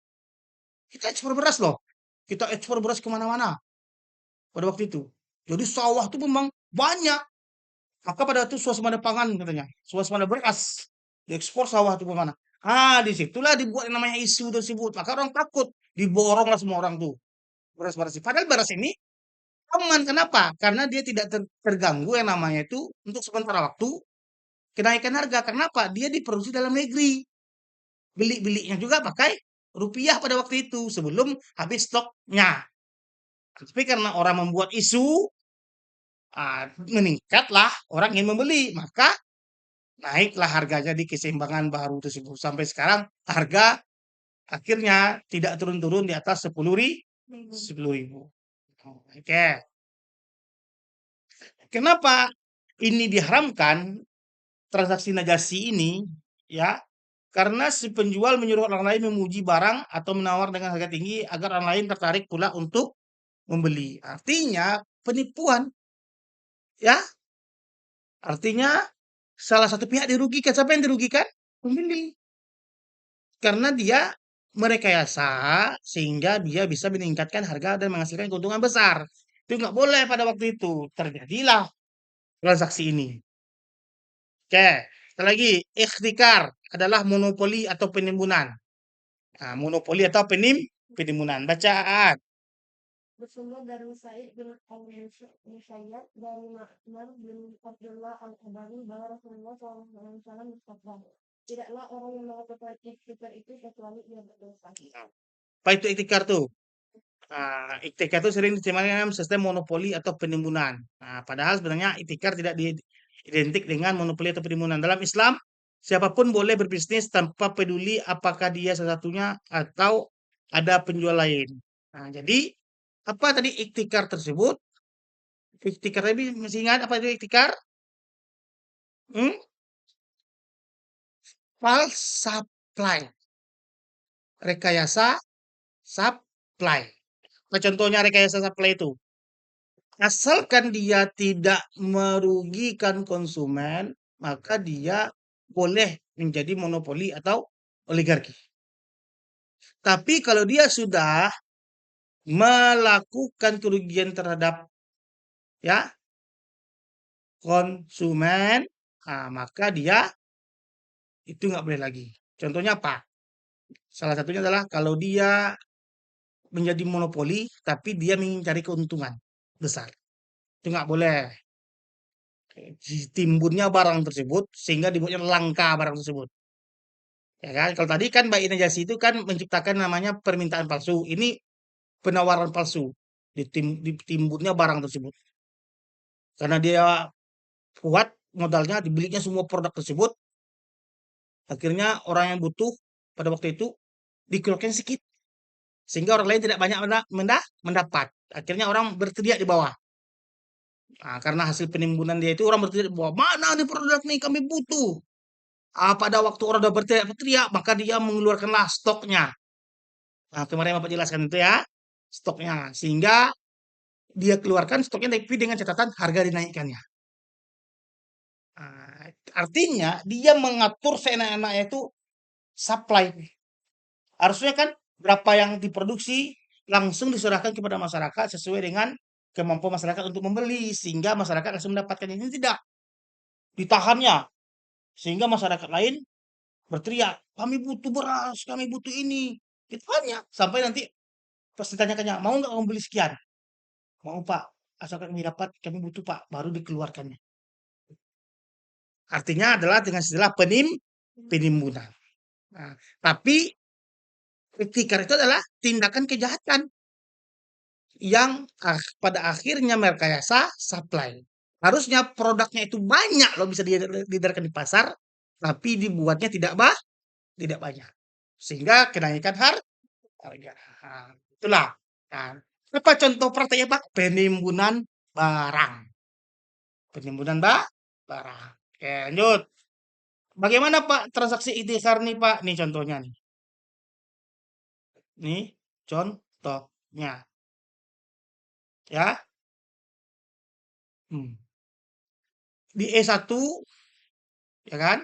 Kita ekspor beras loh. Kita ekspor beras kemana-mana pada waktu itu. Jadi sawah itu memang banyak. Maka pada waktu swasembada pangan katanya, swasembada beras, diekspor sawah itu kemana? Disitulah dibuat yang namanya isu tersebut. Maka orang takut, diborong lah semua orang tuh beras-beras. Padahal beras ini aman. Kenapa? Karena dia tidak terganggu yang namanya itu untuk sementara waktu kenaikan harga. Kenapa? Dia diproduksi dalam negeri. Beli-belinya juga pakai rupiah pada waktu itu sebelum habis stoknya. Tapi karena orang membuat isu, meningkatlah orang ingin membeli, maka naiklah harganya di keseimbangan baru tersebut. Sampai sekarang harga akhirnya tidak turun-turun di atas 10.000. Oke. Kenapa ini diharamkan transaksi negasi ini? Ya, Karena si penjual menyuruh orang lain memuji barang atau menawar dengan harga tinggi agar orang lain tertarik pula untuk membeli. Artinya penipuan, ya. Artinya salah satu pihak dirugikan. Siapa yang dirugikan? Pembeli. Karena dia merekayasa sehingga dia bisa meningkatkan harga dan menghasilkan keuntungan besar. Itu nggak boleh pada waktu itu. Terjadilah transaksi ini. Oke, satu lagi, ikhtikar adalah monopoli atau penimbunan. Nah, monopoli atau penimbunan. Bacaan. Bersumber dari Sa'id bin al-Musayyab dari Ma'mar bin Abdullah al-Abari bahwa Rasulullah SAW bersabda, tidaklah orang yang melakukan ikhtikar itu kecuali dia berdosa. Apa itu ikhtikar tuh? Nah, ikhtikar itu sering diterjemahkan dalam sistem monopoli atau penimbunan. Nah, padahal sebenarnya ikhtikar tidak identik dengan monopoli atau penimbunan. Dalam Islam, siapapun boleh berbisnis tanpa peduli apakah dia satu-satunya atau ada penjual lain. Nah, jadi apa tadi ikhtikar tersebut? Ikhtikar tadi masih ingat apa itu ikhtikar? Hmm? False supply, rekayasa supply. Nah, contohnya rekayasa supply itu, asalkan dia tidak merugikan konsumen, maka dia boleh menjadi monopoli atau oligarki. Tapi kalau dia sudah melakukan kerugian terhadap ya konsumen, nah, maka dia itu nggak boleh lagi. Contohnya apa? Salah satunya adalah kalau dia menjadi monopoli, tapi dia mencari keuntungan besar. Itu nggak boleh. Timbunnya barang tersebut sehingga dibuatnya langka barang tersebut. Ya kan? Kalau tadi kan Mbak Inajasi itu kan menciptakan namanya permintaan palsu. Ini penawaran palsu. Ditimbunnya barang tersebut. Karena dia kuat modalnya dibelinya semua produk tersebut. Akhirnya orang yang butuh pada waktu itu dikeluarkan sedikit. Sehingga orang lain tidak banyak mendapat. Akhirnya orang berteriak di bawah. Nah, karena hasil penimbunan dia itu orang berteriak di bawah. Mana nih produk nih kami butuh. Pada waktu orang udah berteriak, maka dia mengeluarkanlah stoknya. Nah, kemarin Bapak jelaskan itu ya, stoknya. Sehingga dia keluarkan stoknya tapi dengan catatan harga dinaikkannya. Nah, artinya dia mengatur seenak-enaknya itu supply. Harusnya kan berapa yang diproduksi langsung diserahkan kepada masyarakat sesuai dengan kemampuan masyarakat untuk membeli sehingga masyarakat langsung mendapatkan ini tidak ditahannya sehingga masyarakat lain berteriak kami butuh beras kami butuh ini ditahannya sampai nanti pas ditanya-tanya mau nggak kamu beli sekian mau pak asalkan kami dapat kami butuh pak baru dikeluarkannya artinya adalah dengan istilah penimbunan. Nah, tapi iktikar itu adalah tindakan kejahatan yang pada akhirnya merekayasa supply. Harusnya produknya itu banyak loh bisa diedarkan di pasar, tapi dibuatnya tidak banyak. Sehingga kenaikan harga. Nah, itulah. Nah, apa contoh prakteknya Pak? Penimbunan barang. Penimbunan barang. Oke, lanjut. Bagaimana Pak transaksi ikhtikar nih Pak? Nih contohnya nih. Nih contohnya. Ya. Hmm. Di E1 ya kan?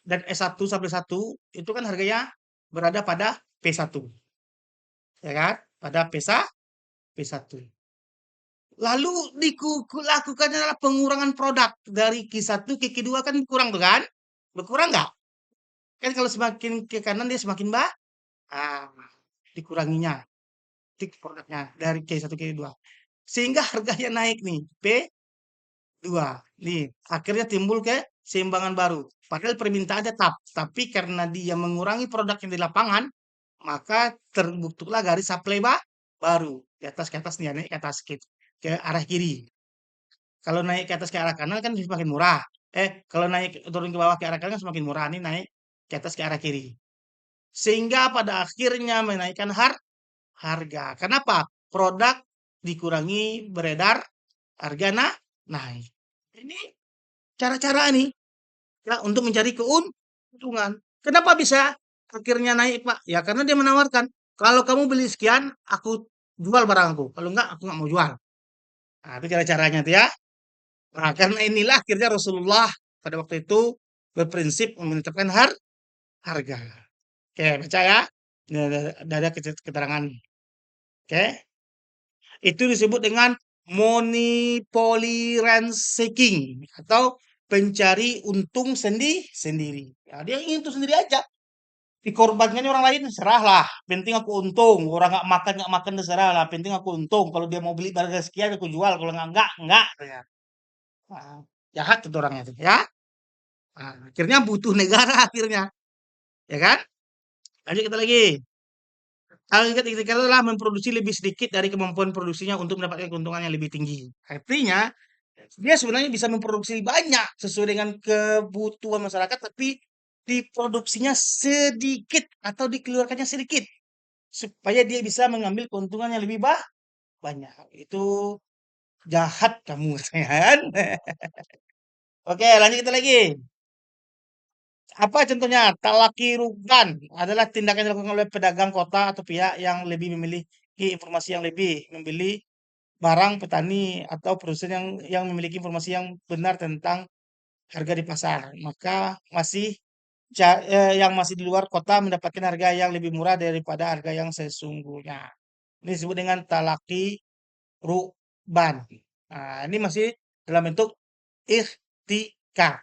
Dan S1 sampai 1 itu kan harganya berada pada P1 ya kan? Pada P1. Lalu lakukan adalah pengurangan produk dari Q1 ke Q2 kan kurang tuh kan? Berkurang nggak? Kan kalau semakin ke kanan dia semakin ah, dikuranginya tik produknya dari Q1 ke Q2. Sehingga harganya naik nih P2. Nih, akhirnya timbul keseimbangan baru. Padahal permintaan tetap, tapi karena dia mengurangi produk yang di lapangan, maka terbentuklah garis supply baru. Ke atas nih, naik ke atas ke arah kiri. Kalau naik ke atas ke arah kanan kan semakin murah. Kalau naik turun ke bawah ke arah kanan kan semakin murah. Ini naik ke atas ke arah kiri. Sehingga pada akhirnya menaikkan harga. Kenapa? Produk dikurangi beredar, harga naik. Ini cara-cara nih ya, untuk mencari keuntungan. Kenapa bisa akhirnya naik, Pak? Ya karena dia menawarkan, kalau kamu beli sekian, aku jual barangku. Kalau enggak, aku nggak mau jual. Nah, itu cara-caranya tuh ya. Nah, karena inilah akhirnya Rasulullah pada waktu itu berprinsip menetapkan harga. Oke, baca ya. Ini ada keterangan. Oke. Itu disebut dengan monopoly ransaking atau pencari untung sendiri. Ya, dia ingin untung sendiri aja. Dikorbankan orang lain, serahlah. Penting aku untung. Orang nggak makan terserah lah. Penting aku untung. Kalau dia mau beli harga sekian, aku jual. Kalau enggak. Ya. Nah, jahat itu orangnya tuh, ya. Nah, akhirnya butuh negara akhirnya, ya kan? Lanjut kita lagi. Target ikhtikar adalah memproduksi lebih sedikit dari kemampuan produksinya untuk mendapatkan keuntungan yang lebih tinggi. Artinya, dia sebenarnya bisa memproduksi banyak sesuai dengan kebutuhan masyarakat, tapi diproduksinya sedikit atau dikeluarkannya sedikit supaya dia bisa mengambil keuntungan yang lebih banyak. Itu jahat kamu, kan? Oke, lanjut kita lagi. Apa contohnya? Talaki ruban adalah tindakan yang dilakukan oleh pedagang kota atau pihak yang lebih memiliki informasi yang lebih membeli barang petani atau produsen yang memiliki informasi yang benar tentang harga di pasar. Maka yang masih di luar kota mendapatkan harga yang lebih murah daripada harga yang sesungguhnya. Ini disebut dengan talaki ruban. Nah, ini masih dalam bentuk ikhtikar.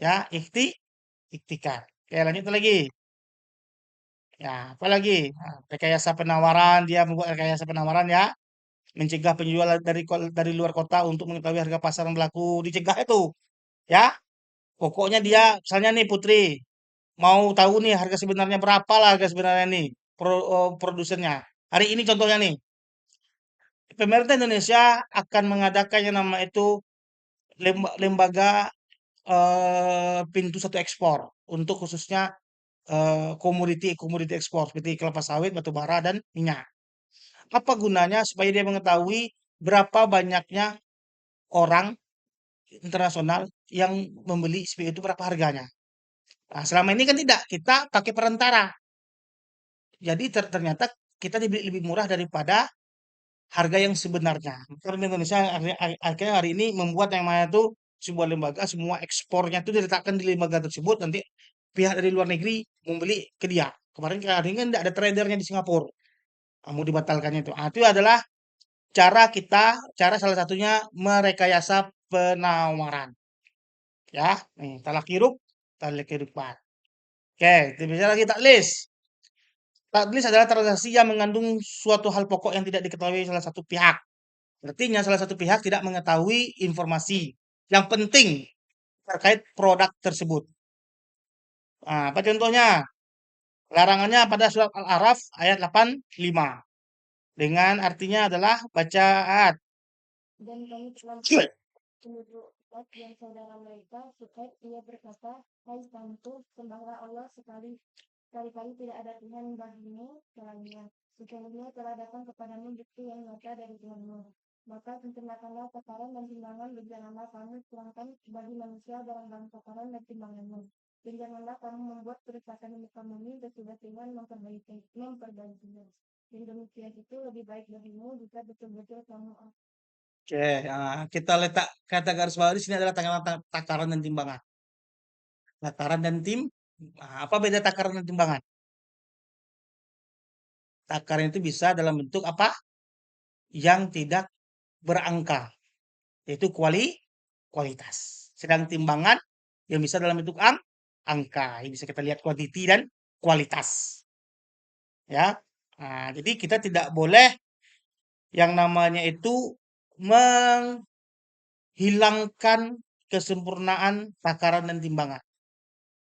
Ya, ikhtikar. Oke, lanjut lagi. Ya, apalagi? Nah, rekayasa penawaran, dia membuat rekayasa penawaran ya, mencegah penjual dari luar kota untuk mengetahui harga pasar yang berlaku, dicegah itu, ya. Pokoknya dia, misalnya nih Putri, mau tahu nih harga sebenarnya berapa lah harga sebenarnya nih produsennya. Hari ini contohnya nih, pemerintah Indonesia akan mengadakan yang nama itu lembaga pintu satu ekspor untuk khususnya komoditi ekspor seperti kelapa sawit, batu bara, dan minyak. Apa gunanya supaya dia mengetahui berapa banyaknya orang internasional yang membeli SPO itu berapa harganya. Nah, selama ini kan tidak, kita pakai perantara. Jadi ternyata kita dibeli lebih murah daripada harga yang sebenarnya. Karena Indonesia akhirnya hari ini membuat yang namanya itu sebuah lembaga, semua ekspornya itu diletakkan di lembaga tersebut, nanti pihak dari luar negeri membeli ke dia. Kemarin kan tidak ada tradernya di Singapura. Mau dibatalkannya itu. Itu adalah cara salah satunya merekayasa penawaran. Ya, nih talak kiruk. Oke, itu bisa lagi taklis. Taklis adalah transaksi yang mengandung suatu hal pokok yang tidak diketahui salah satu pihak. Artinya salah satu pihak tidak mengetahui informasi yang penting terkait produk tersebut. Nah, apa contohnya? Larangannya pada surat Al-A'raf ayat 85. Dengan artinya adalah bacaat. Dan kami telah penduduk Lot yang saudara mereka, Sukait, ia berkata, hai kaumku, sembahlah Allah sekali-kali tidak ada Tuhan bagimu selainnya. Sesungguhnya telah datang kepadamu bukti yang nyata dari Tuhanmu. Maka sempurnakanlah takaran dan timbangan, dan janganlah kamu kurangkan bagi manusia barang-barang takaran dan timbanganmu. Dan janganlah kamu membuat kerusakan di muka bumi sesudah Tuhan memperbaikinya. Dan demikian itu lebih baik bagimu jika betul-betul kamu Oke, kita letak kata garis bawah di sini adalah takaran dan timbangan. Takaran dan apa beda takaran dan timbangan? Takaran itu bisa dalam bentuk apa? Yang tidak berangka, yaitu kualitas. Sedang timbangan yang bisa dalam bentuk angka, yang bisa kita lihat kuantiti dan kualitas. Ya, jadi kita tidak boleh yang namanya itu menghilangkan kesempurnaan takaran dan timbangan.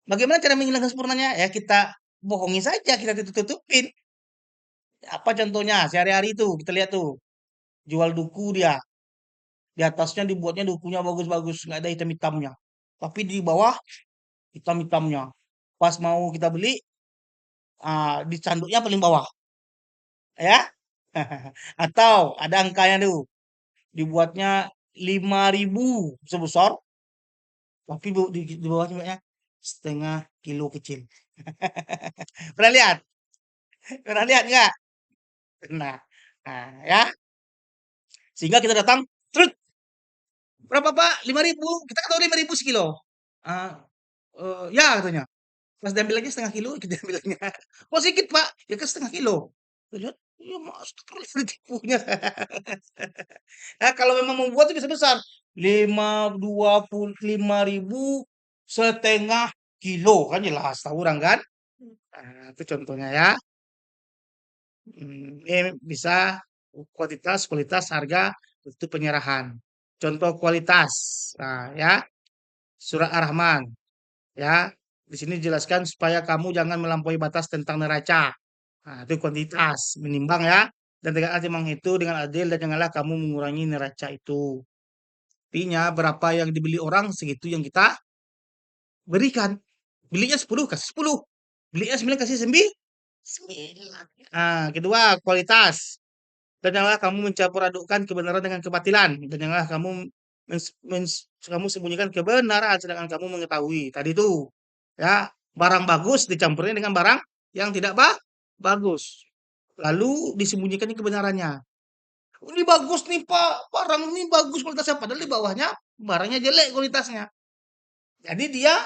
Bagaimana cara menghilangkan sempurnanya? Ya kita bohongi saja, kita tutup-tutupin. Apa contohnya? Sehari-hari itu kita lihat tuh, jual duku dia. Di atasnya dibuatnya dukunya bagus-bagus, nggak ada hitam-hitamnya. Tapi di bawah hitam-hitamnya. Pas mau kita beli, di canduknya paling bawah, ya. Atau ada angkanya tuh, dibuatnya 5.000 sebesar, tapi di bawahnya setengah kilo kecil. Pernah lihat? Pernah lihat nggak? Nah, nah ya, sehingga kita datang, terus berapa Pak? 5.000. Kita kan tahu 5.000 sekilo. Ah, ya katanya. Pas diambil lagi setengah kilo, kita ambilnya. Oh sedikit Pak, ya kan setengah kilo. Saya lihat, ya mas, terus ditipunya. Nah, kalau memang membuat itu bisa besar. 25.000 setengah kilo kan jelas tahu orang kan? Nah, itu contohnya ya. Ini bisa kuantitas, kualitas, harga, itu penyerahan. Contoh kualitas. Nah, ya, surat Ar-Rahman. Ya, di sini dijelaskan supaya kamu jangan melampaui batas tentang neraca. Nah, itu kuantitas, menimbang ya. Dan tegaklah timang itu dengan adil dan janganlah kamu mengurangi neraca itu. Artinya berapa yang dibeli orang segitu yang kita berikan. Belinya 10 kasih 10. Belinya 9 kasih 9. Nah, kedua kualitas. Dan janganlah kamu mencampur adukkan kebenaran dengan kebatilan. Dan janganlah kamu kamu sembunyikan kebenaran sedangkan kamu mengetahui. Tadi itu ya, barang bagus dicampurin dengan barang yang tidak bagus. Lalu disembunyikan kebenarannya. Ini bagus nih Pak, barang ini bagus kualitasnya. Padahal di bawahnya barangnya jelek kualitasnya. Jadi dia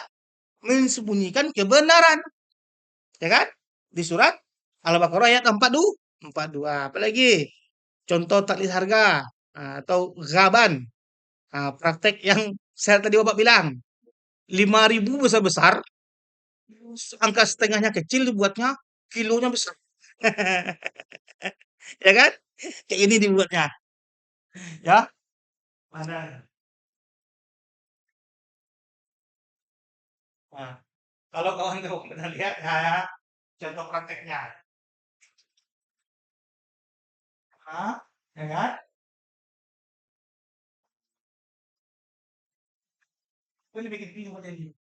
mensembunyikan kebenaran, ya kan? Di surat Al-Baqarah ayat 42. Apalagi contoh taklid harga atau gaban. Praktek yang saya tadi Bapak bilang, 5.000 besar-besar, angka setengahnya kecil dibuatnya, kilonya besar. Ya kan? Kayak ini dibuatnya, ya. Mana? Nah, kalau kawan-kawan pernah lihat ya, contoh prakteknya. Ya kan? Boleh bikin video model ini.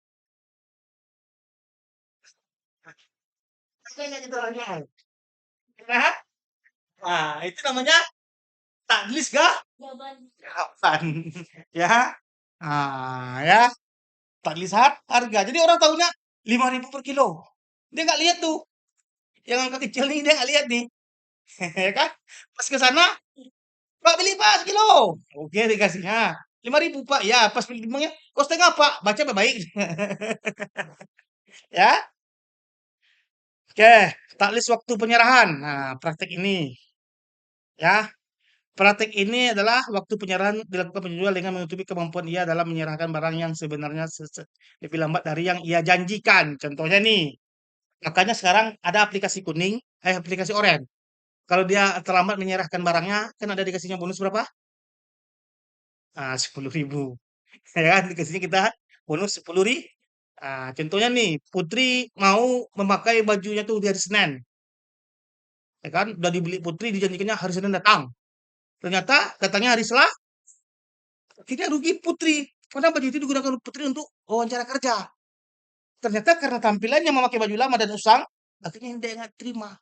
Kayak gitu lagi. Nah, itu namanya taklis gaban. Ya. Ya. Taklis harga. Jadi orang tahunya 5.000 per kilo. Dia nggak lihat tuh. Yang angka kecil nih dia nggak lihat nih. Ya kan? Pas ke sana, Pak beli Pak sekilo. Oke dikasihnya. 5.000 Pak. Ya pas beli timangnya. Kos setengah Pak. Baca baik-baik. Ya. Oke. Taklis waktu penyerahan. Nah praktek ini. Ya. Praktek ini adalah waktu penyerahan dilakukan penjual dengan menutupi kemampuan ia dalam menyerahkan barang yang sebenarnya lebih lambat dari yang ia janjikan. Contohnya nih, makanya sekarang ada aplikasi kuning, aplikasi oranye. Kalau dia terlambat menyerahkan barangnya, kan ada dikasihnya bonus berapa? 10.000. Ya kan, dikasihnya kita bonus 10.000. Contohnya nih, Putri mau memakai bajunya tuh di hari Senin. Ya kan, udah dibeli Putri, dijanjikannya hari Senin datang. Ternyata datangnya hari Selasa, akhirnya rugi Putri. Karena baju itu digunakan Putri untuk wawancara kerja. Ternyata karena tampilannya memakai baju lama dan usang, akhirnya dia nggak terima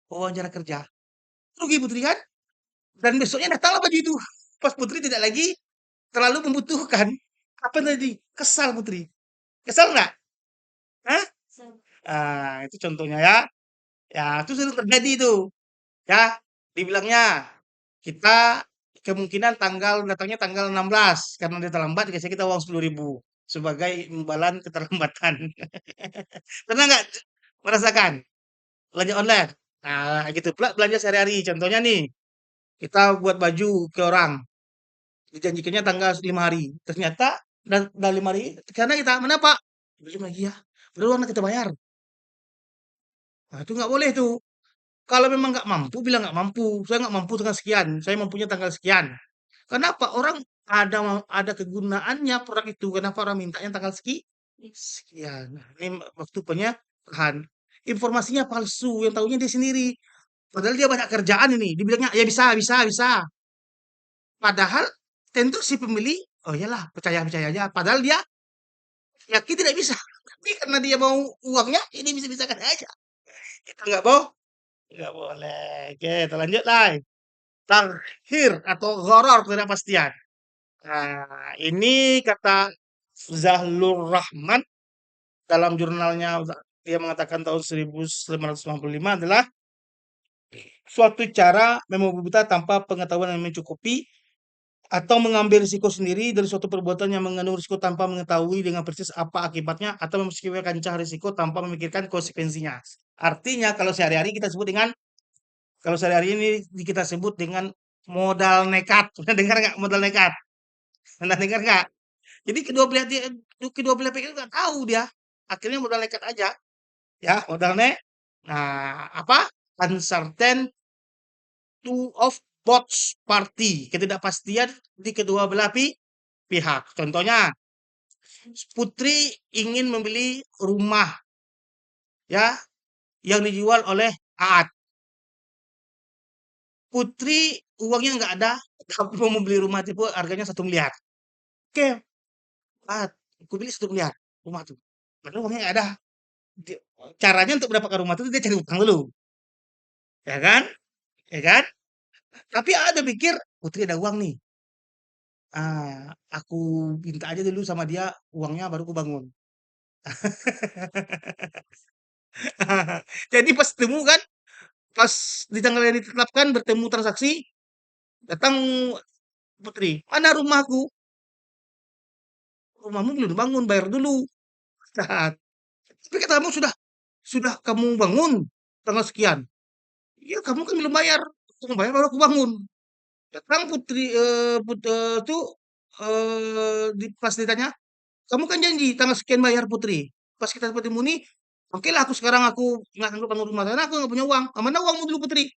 wawancara kerja. Rugi Putri kan? Dan besoknya datanglah baju itu. Pas Putri tidak lagi terlalu membutuhkan. Apa tadi? Kesal Putri. Kesal nggak? Hah? Itu contohnya ya. Ya, itu sering terjadi itu. Ya, dibilangnya kita kemungkinan datangnya tanggal 16 karena dia terlambat dikasih kita uang 10.000 sebagai imbalan keterlambatan. Pernah nggak merasakan belanja online? Gitu pula belanja sehari-hari. Contohnya nih, kita buat baju ke orang, dijanjikannya tanggal 5 hari. Ternyata dan 5 hari, karena kita mana Pak? Belum lagi ya. Belum kita bayar. Nah, itu nggak boleh tuh. Kalau memang nggak mampu, bilang nggak mampu. Saya nggak mampu tanggal sekian. Saya mampunya tanggal sekian. Kenapa? Orang ada kegunaannya produk itu. Kenapa orang mintanya tanggal sekian? Nah, ini waktu penyerahan. Informasinya palsu. Yang tahunya dia sendiri. Padahal dia banyak kerjaan ini. Dibilangnya, ya bisa, bisa, bisa. Padahal tentu si pembeli, oh iyalah, percaya-percaya aja. Padahal dia yakin tidak bisa. Tapi karena dia mau uangnya, ini bisa-bisakan aja. Itu nggak boleh. Oke, kita lanjut lah. Takhir atau gharar ketidakpastian. Ini kata Zahlur Rahman dalam jurnalnya dia mengatakan tahun 1555 adalah suatu cara membabi buta tanpa pengetahuan yang mencukupi atau mengambil risiko sendiri dari suatu perbuatan yang mengandung risiko tanpa mengetahui dengan persis apa akibatnya atau mempersiapkan kancah risiko tanpa memikirkan konsekuensinya. Artinya kalau sehari-hari kita sebut dengan kalau sehari-hari ini kita sebut dengan modal nekat. Pernah dengar nggak modal nekat? Pernah dengar nggak? Jadi kedua belah pihak itu nggak tahu dia. Akhirnya modal nekat aja, ya modal nek. Nah, apa? Uncertain to of both party, ketidakpastian di kedua belah pihak. Contohnya, Putri ingin membeli rumah ya yang dijual oleh Aat. Putri uangnya nggak ada, tapi mau membeli rumah itu harganya 1 miliar. Oke, Aat, aku beli 1 miliar rumah tuh. Padahal uangnya nggak ada. Caranya untuk mendapatkan rumah itu dia cari utang dulu, ya kan? Ya kan? Tapi ada pikir Putri ada uang nih. Aku minta aja dulu sama dia uangnya baru aku bangun. Jadi pas ketemu kan, pas di tanggal yang ditetapkan bertemu transaksi, datang Putri, mana rumahku? Rumahmu belum bangun, bayar dulu. Nah, tapi katamu sudah kamu bangun tanggal sekian. Iya, kamu kan belum bayar. Kamu bayar baru aku bangun. Datang Putri tuh pas ditanya, kamu kan janji tanggal sekian bayar Putri. Pas kita ketemu nih, oke lah aku sekarang aku nggak sanggup bangun rumah karena aku nggak punya uang. Ah, mana uangmu dulu Putri?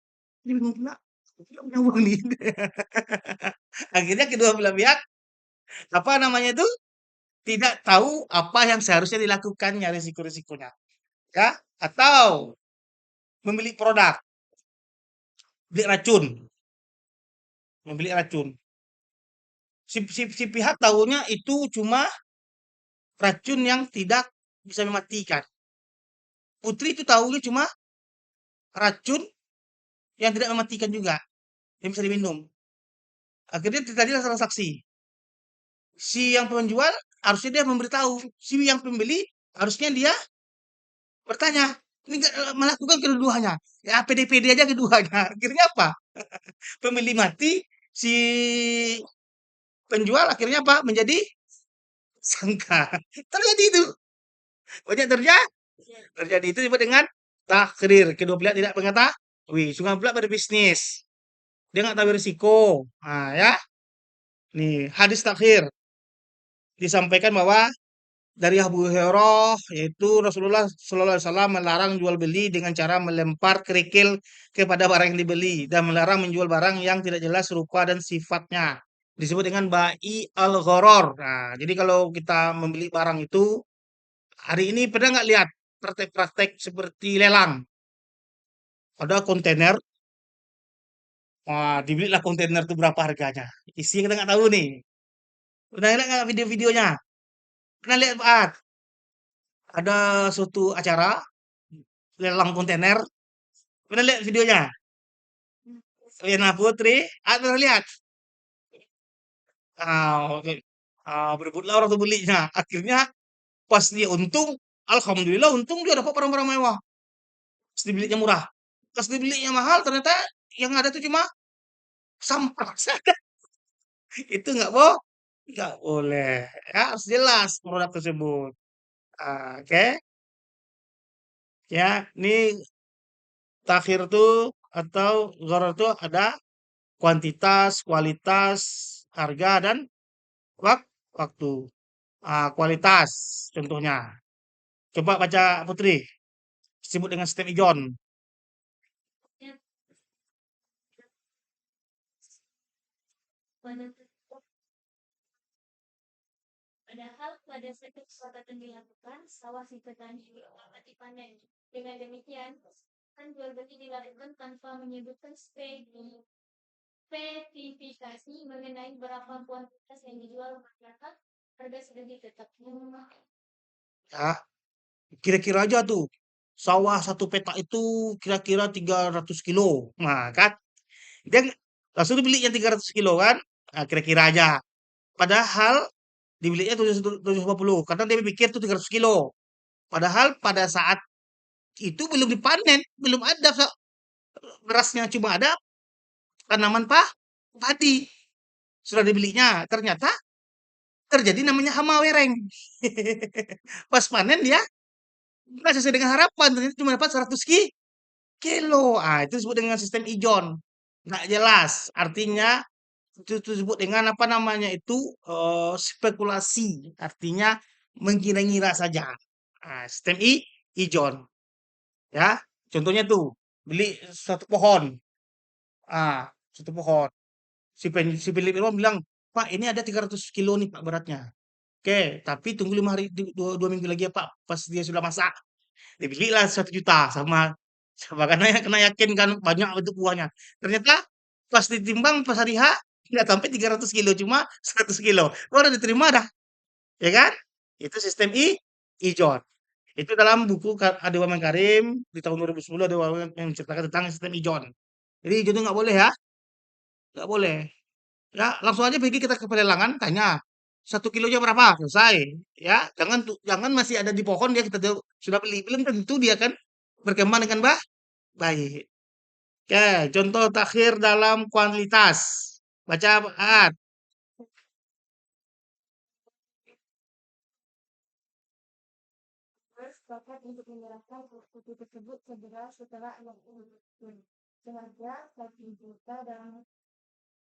Dia bingung pula. Aku nggak punya uang nih. Akhirnya kedua belah pihak apa namanya itu tidak tahu apa yang seharusnya dilakukannya risiko-risikonya, ya atau membeli produk, beli racun, membeli racun. Si pihak tahunya itu cuma racun yang tidak bisa mematikan. Putri itu tahunya cuma racun yang tidak mematikan juga, yang bisa diminum. Akhirnya terjadilah transaksi. Si yang penjual harusnya dia memberitahu, si yang pembeli harusnya dia bertanya. Ini melakukan kedua-duanya. Ya pede-pede aja keduanya. Akhirnya apa? Pembeli mati, si penjual akhirnya apa? Menjadi sangka. Terjadi itu. Banyak terjadi itu disebut dengan takdir. Kedua pihak tidak mengetahui. Sungai pula berbisnis. Dia nggak tahu risiko. Nah, ya. Nih, hadis takhir disampaikan bahwa dari Abu Hurairah yaitu Rasulullah Shallallahu Alaihi Wasallam melarang jual beli dengan cara melempar kerikil kepada barang yang dibeli dan melarang menjual barang yang tidak jelas rupa dan sifatnya. Disebut dengan bai al-gharar. Nah, jadi kalau kita membeli barang itu hari ini pernah nggak lihat praktek-praktek seperti lelang? Ada kontainer, wah dibelilah kontainer itu berapa harganya? Isinya kita nggak tahu nih. Pernah lihat nggak video-videonya? Pernah lihat Pak? Ada suatu acara lelang kontainer. Pernah lihat videonya? Lena Putri, pernah lihat? Oke. Berebutlah orang tuh belinya. Akhirnya pas dia untung, alhamdulillah untung dia dapat barang-barang mewah. Pas dibelinya murah. Pas dibelinya mahal, ternyata yang ada tuh cuma sampah. Itu nggak boleh. Ya, harus jelas produk tersebut. Oke, ya, ini takhir tuh atau gharar tuh ada kuantitas, kualitas, harga dan wak waktu. Kualitas contohnya. Coba baca Putri, disebut dengan step ijon. Padahal pada setiap kesepakatan dilakukan, sawah si petani dapat dipanen. Dengan demikian, kan jual beli dilakukan tanpa menyebutkan spesifikasi mengenai berapa kuantitas yang dijual masyarakat, harga sudah ditetapkan. Ya, kira-kira aja tuh. Sawah satu petak itu kira-kira 300 kilo. Nah, kan? Dia langsung dibeli yang 300 kilo kan? Kira-kira aja. Padahal dibelinya 750 karena dia pikir itu 300 kilo. Padahal pada saat itu belum dipanen, belum ada berasnya, cuma ada tanaman padi. Sudah dibelinya, ternyata terjadi namanya hama wereng. Pas panen dia nggak sesuai dengan harapan, ternyata cuma dapat 100 kilo. Ah, itu disebut dengan sistem ijon. Nggak jelas. Artinya itu disebut dengan apa namanya itu spekulasi. Artinya mengira-ngira saja. Ah, sistem ijon. Ya, contohnya tuh beli satu pohon. Ah, satu pohon. Si pemilik rumah bilang, Pak, ini ada 300 kilo nih Pak beratnya. Oke, tapi tunggu 5 hari, dua minggu lagi ya Pak, pas dia sudah masak. Dibelilah 1 juta sama karena yakin kan banyak itu buahnya. Ternyata pas ditimbang pas hari H nggak sampai 300 kilo, cuma 100 kilo. Baru diterima dah, ya kan? Itu sistem ijon. Itu dalam buku Ade Wamen Karim di tahun 2010 ada Wamen yang menceritakan tentang sistem ijon. Jadi ijon itu nggak boleh ya, nggak boleh. Ya, langsung aja pergi kita ke pelelangan, tanya 1 kilonya berapa, selesai. Ya, jangan masih ada di pohon dia kita sudah beli, belum tentu dia kan berkembang dengan baik. Oke, contoh takhir dalam kuantitas. Baca Aat. Sepakat untuk menyerahkan bukti tersebut segera setelah seharga 1 juta dalam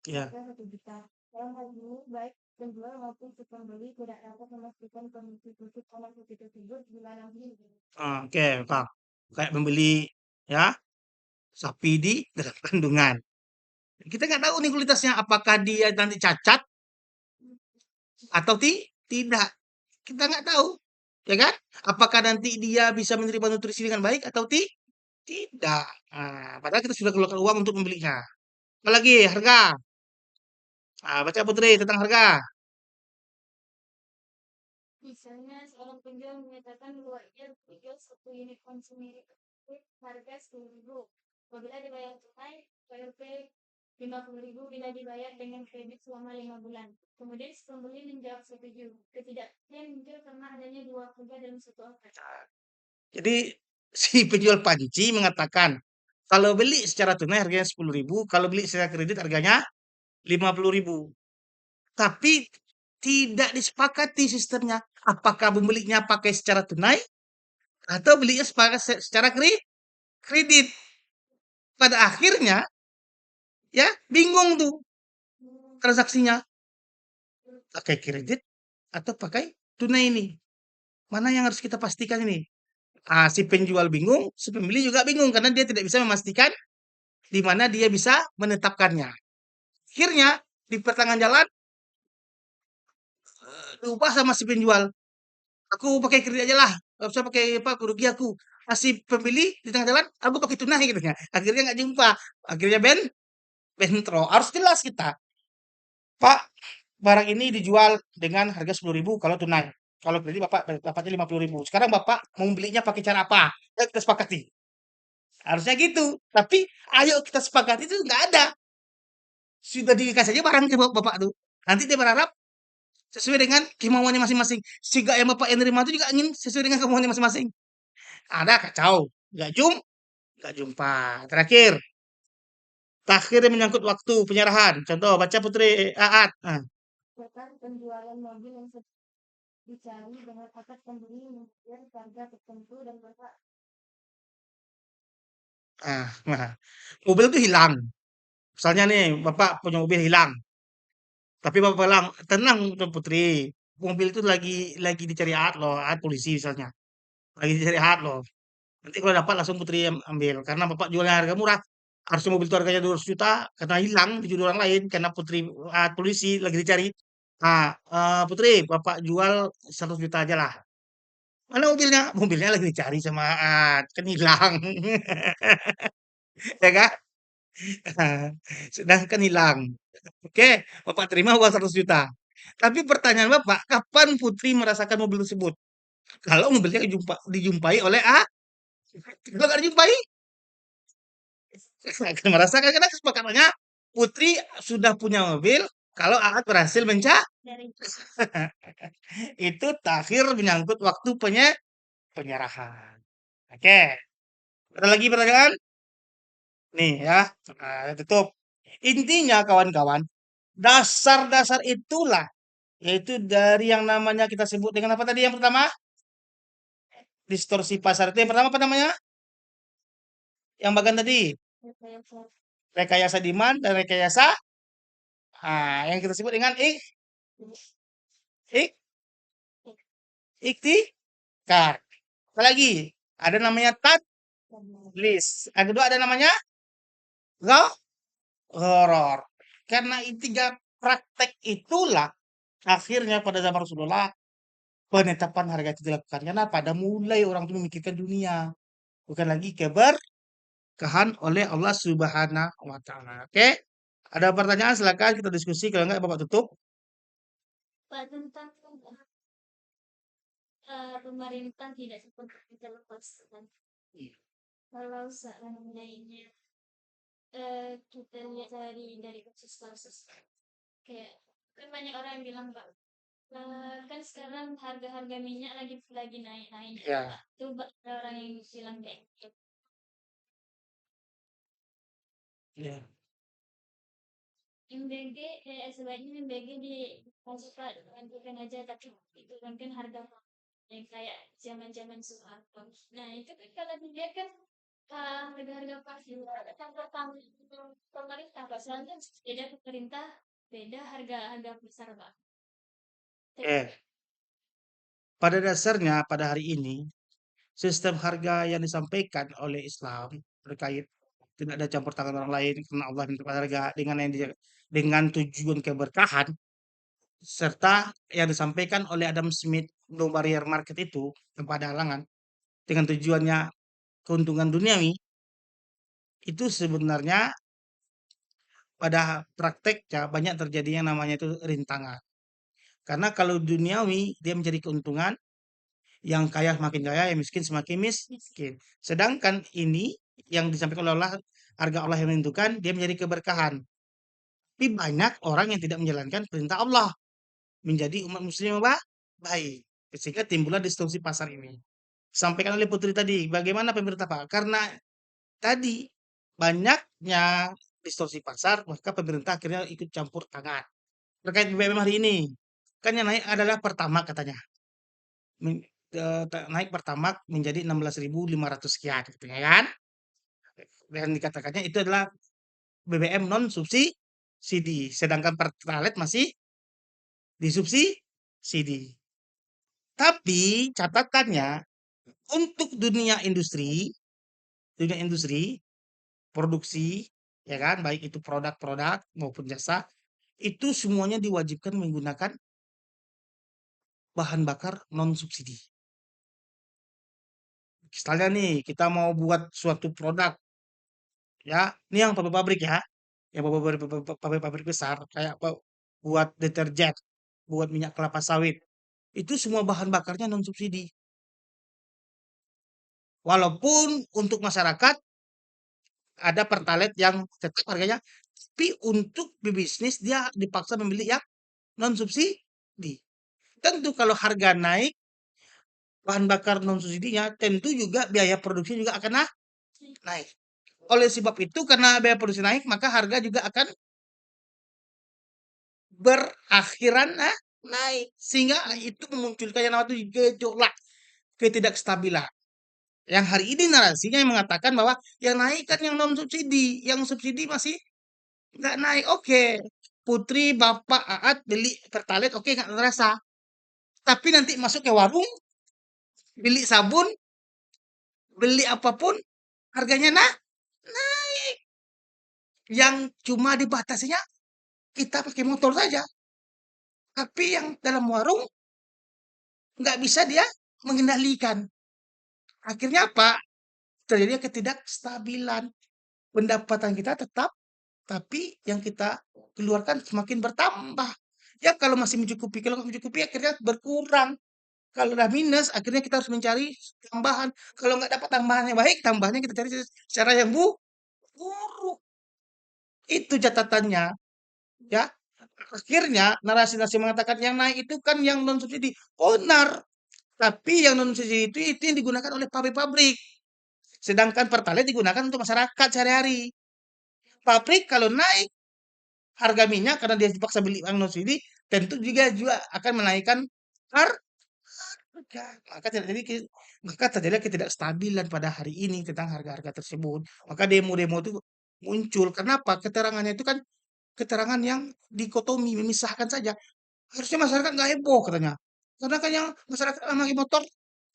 Ya, harga 1 juta. Dalam hal ini, baik penjual maupun si pembeli tidak dapat memastikan kondisi fisik tanah bukti tersebut di mana beli. oke, Kak. Kayak membeli ya sapi di dekat kandungan. Kita nggak tahu nih kualitasnya, apakah dia nanti cacat atau tidak. Kita nggak tahu, ya kan? Apakah nanti dia bisa menerima nutrisi dengan baik atau tidak. Nah, padahal kita sudah keluarkan uang untuk membelinya. Apalagi harga. Ah, baca Putri tentang harga. Misalnya, seorang penjual menyatakan bahwa ia menjual 1 unit konsumsi harga 10.000. Apabila dibayar tunai, PRP 50.000 bila dibayar dengan kredit selama 5 bulan. Kemudian si pembeli menjawab setuju. Ketidakpastian muncul karena adanya dua harga dalam satu order. Jadi si penjual panci mengatakan kalau beli secara tunai harganya 10.000, kalau beli secara kredit harganya 50.000. Tapi tidak disepakati sistemnya. Apakah pembelinya pakai secara tunai atau belinya secara kredit. Pada akhirnya ya bingung tuh transaksinya. Pakai kredit atau pakai tunai ini. Mana yang harus kita pastikan ini? Ah, si penjual bingung, si pembeli juga bingung karena dia tidak bisa memastikan di mana dia bisa menetapkannya. Akhirnya di pertengahan jalan diubah sama si penjual. Aku pakai kredit aja lah, nggak usah pakai apa rugi aku. Ah, si pembeli di tengah jalan, aku pakai tunai gitu ya. Akhirnya nggak jumpa. Akhirnya bentrok. Harus jelas kita. Pak, barang ini dijual dengan harga 10.000 kalau tunai. Kalau kredit Bapak dapatnya 50.000. Sekarang Bapak mau belinya pakai cara apa? Ya, kita sepakati. Harusnya gitu. Tapi ayo kita sepakati itu nggak ada. Sudah dikasih aja barang ke Bapak tuh. Nanti dia berharap sesuai dengan kemauannya masing-masing. Sehingga yang Bapak yang nerima itu juga ingin sesuai dengan kemauannya masing-masing. Ada kacau. Nggak nggak jumpa. Terakhir, takhir yang menyangkut waktu penyerahan. Contoh, baca Putri Aat. Bahkan penjualan mobil yang dicari dengan akad pembeli mengejar harga tertentu dan bapak Nah, mobil itu hilang. Misalnya nih, Bapak punya mobil hilang. Tapi Bapak bilang, tenang Tuan Putri. Mobil itu lagi dicari Aat loh, Aat polisi misalnya. Lagi dicari Aat loh. Nanti kalau dapat langsung Putri ambil. Karena Bapak jualnya harga murah. Harusnya mobil itu harganya 200 juta. Karena hilang di judul orang lain. Karena Putri polisi lagi dicari. Nah, Putri, Bapak jual 100 juta aja lah. Mana mobilnya? Mobilnya lagi dicari sama Aat. Kan hilang. Ya kan? Sedangkan hilang. Oke, Bapak terima uang 100 juta. Tapi pertanyaan Bapak, kapan Putri merasakan mobil tersebut? Kalau mobilnya dijumpai oleh A, kalau nggak dijumpai, akan merasakan karena kesepakatannya Putri sudah punya mobil. Kalau Aat berhasil dari itu takhir menyangkut waktu penyerahan. Oke, ada lagi pertanyaan? Nih ya, tutup. Intinya kawan-kawan, dasar-dasar itulah, yaitu dari yang namanya kita sebut dengan apa tadi yang pertama? Distorsi pasar itu yang pertama apa namanya? Yang bagian tadi, Rekayasa. rekayasa demand dan rekayasa yang kita sebut dengan ik, iktikar. Apa lagi? Ada namanya tadlis. Yang kedua ada namanya gharar. Karena tiga praktek itulah akhirnya pada zaman Rasulullah penetapan harga itu dilakukan. Karena pada mulai orang itu memikirkan dunia, bukan lagi keberkahan oleh Allah Subhanahu wa taala. Oke? Ada pertanyaan silakan kita diskusi, kalau enggak Bapak tutup. Pak, tentang pemerintah tidak seperti kita lepaskan. Kalau seandainya kita lihat dari kasus-kasus kayak kan banyak orang yang bilang Pak, kan sekarang harga-harga minyak lagi naik-naik. Ya, Tuh ada orang yang bilang kayak gitu. ya. MBG sebaiknya MBG dikasih Pak tentukan aja tapi itu kan harga yang kayak zaman-zaman Soeharto. Nah itu kan kalau dilihat kan harga-harga pasti tanpa pemerintah Pak, soalnya beda pemerintah beda harga pasar Pak. Eh, pada dasarnya pada hari ini sistem harga yang disampaikan oleh Islam terkait tidak ada campur tangan orang lain karena Allah menentukan harga dengan tujuan keberkahan serta yang disampaikan oleh Adam Smith no barrier market itu kepada halangan dengan tujuannya keuntungan duniawi itu sebenarnya pada prakteknya banyak terjadi yang namanya itu rintangan. Karena kalau duniawi dia mencari keuntungan, yang kaya semakin kaya, yang miskin semakin miskin. Sedangkan ini yang disampaikan oleh Allah, harga Allah yang menentukan, dia menjadi keberkahan. Tapi banyak orang yang tidak menjalankan perintah Allah, menjadi umat muslim apa? Baik. Sehingga timbullah distorsi pasar ini. Sampaikan oleh Putri tadi, bagaimana pemerintah Pak? Karena tadi banyaknya distorsi pasar, maka pemerintah akhirnya ikut campur tangan. Terkait BBM hari ini, kan yang naik adalah pertamax katanya. Naik pertamax menjadi 16.500 sekian gitu ya kan. Dan dikatakannya itu adalah BBM non subsidi, sedangkan Pertalite masih disubsidi. Tapi catatannya untuk dunia industri produksi ya kan, baik itu produk-produk maupun jasa, itu semuanya diwajibkan menggunakan bahan bakar non subsidi. Misalnya nih, kita mau buat suatu produk, ya, ini yang pabrik-pabrik ya, yang pabrik-pabrik besar, kayak buat deterjen, buat minyak kelapa sawit, itu semua bahan bakarnya non subsidi. Walaupun untuk masyarakat ada pertalite yang tetap harganya, tapi untuk bisnis dia dipaksa membeli yang non subsidi. Tentu kalau harga naik, bahan bakar non subsidinya, tentu juga biaya produksi juga akan naik. Oleh sebab itu karena biaya produksi naik, maka harga juga akan berakhiran naik. Sehingga itu memunculkan yang namanya gejolak, ketidakstabilan. Yang hari ini narasinya yang mengatakan bahwa yang naik kan yang non subsidi, yang subsidi masih nggak naik. Oke, Putri, Bapak, Aat beli Pertalite, oke nggak terasa. Tapi nanti masuk ke warung, beli sabun, beli apapun, harganya naik. Yang cuma dibatasinya kita pakai motor saja. Tapi yang dalam warung nggak bisa dia mengendalikan. Akhirnya apa? Terjadi ketidakstabilan. Pendapatan kita tetap, tapi yang kita keluarkan semakin bertambah. Ya kalau masih mencukupi, kalau nggak mencukupi akhirnya berkurang. Kalau udah minus, akhirnya kita harus mencari tambahan. Kalau nggak dapat tambahan yang baik, tambahannya kita cari secara yang buruk. Itu catatannya, ya. Akhirnya narasi-narasi mengatakan yang naik itu kan yang non subsidi. Benar, Tapi yang non-subsidi itu yang digunakan oleh pabrik-pabrik. Sedangkan Pertalite digunakan untuk masyarakat sehari-hari. Pabrik kalau naik harga minyak karena dia dipaksa beli yang non-subsidi, tentu juga akan menaikkan harga. Maka terjadi ketidakstabilan pada hari ini tentang harga-harga tersebut. Maka demo-demo itu muncul. Kenapa? Keterangannya itu kan keterangan yang dikotomi, memisahkan saja. Harusnya masyarakat nggak heboh katanya. Karena kan yang masyarakat yang pakai motor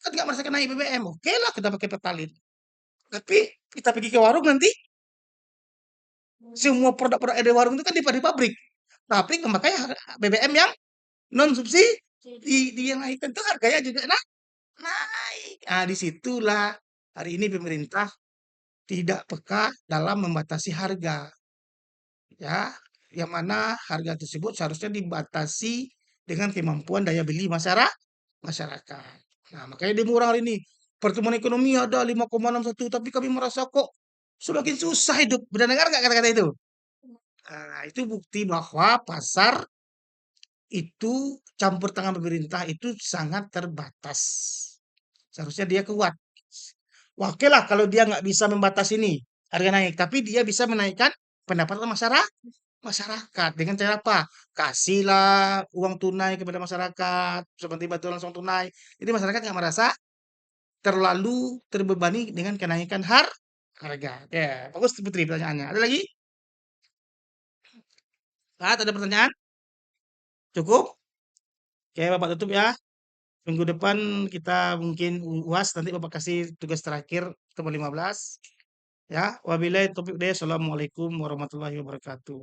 kan nggak merasakan naik BBM. Oke lah kita pakai Pertalite. Tapi kita pergi ke warung nanti semua produk-produk dari warung itu kan di pabrik. Tapi makanya BBM yang non subsidi dia naikkan tuh harganya juga naik. Nah, disitulah hari ini pemerintah tidak peka dalam membatasi harga, ya, yang mana harga tersebut seharusnya dibatasi dengan kemampuan daya beli masyarakat. Nah, makanya demo orang hari ini, pertumbuhan ekonomi ada 5,61, tapi kami merasa kok semakin susah hidup. Benar dengar nggak kata-kata itu? Nah, itu bukti bahwa pasar itu campur tangan pemerintah itu sangat terbatas. Seharusnya dia kuat. Oke lah kalau dia nggak bisa membatasi ini harga naik, tapi dia bisa menaikkan pendapatan masyarakat dengan cara apa? Kasihlah uang tunai kepada masyarakat seperti bantuan langsung tunai. Jadi masyarakat nggak merasa terlalu terbebani dengan kenaikan harga. Ya, bagus Putri pertanyaannya. Ada lagi? Saat ada pertanyaan? Cukup? Oke, Bapak tutup ya. Minggu depan kita mungkin UAS nanti Bapak kasih tugas terakhir ketemu 15. Ya, wabillahi taufiq hidayah. Assalamualaikum warahmatullahi wabarakatuh.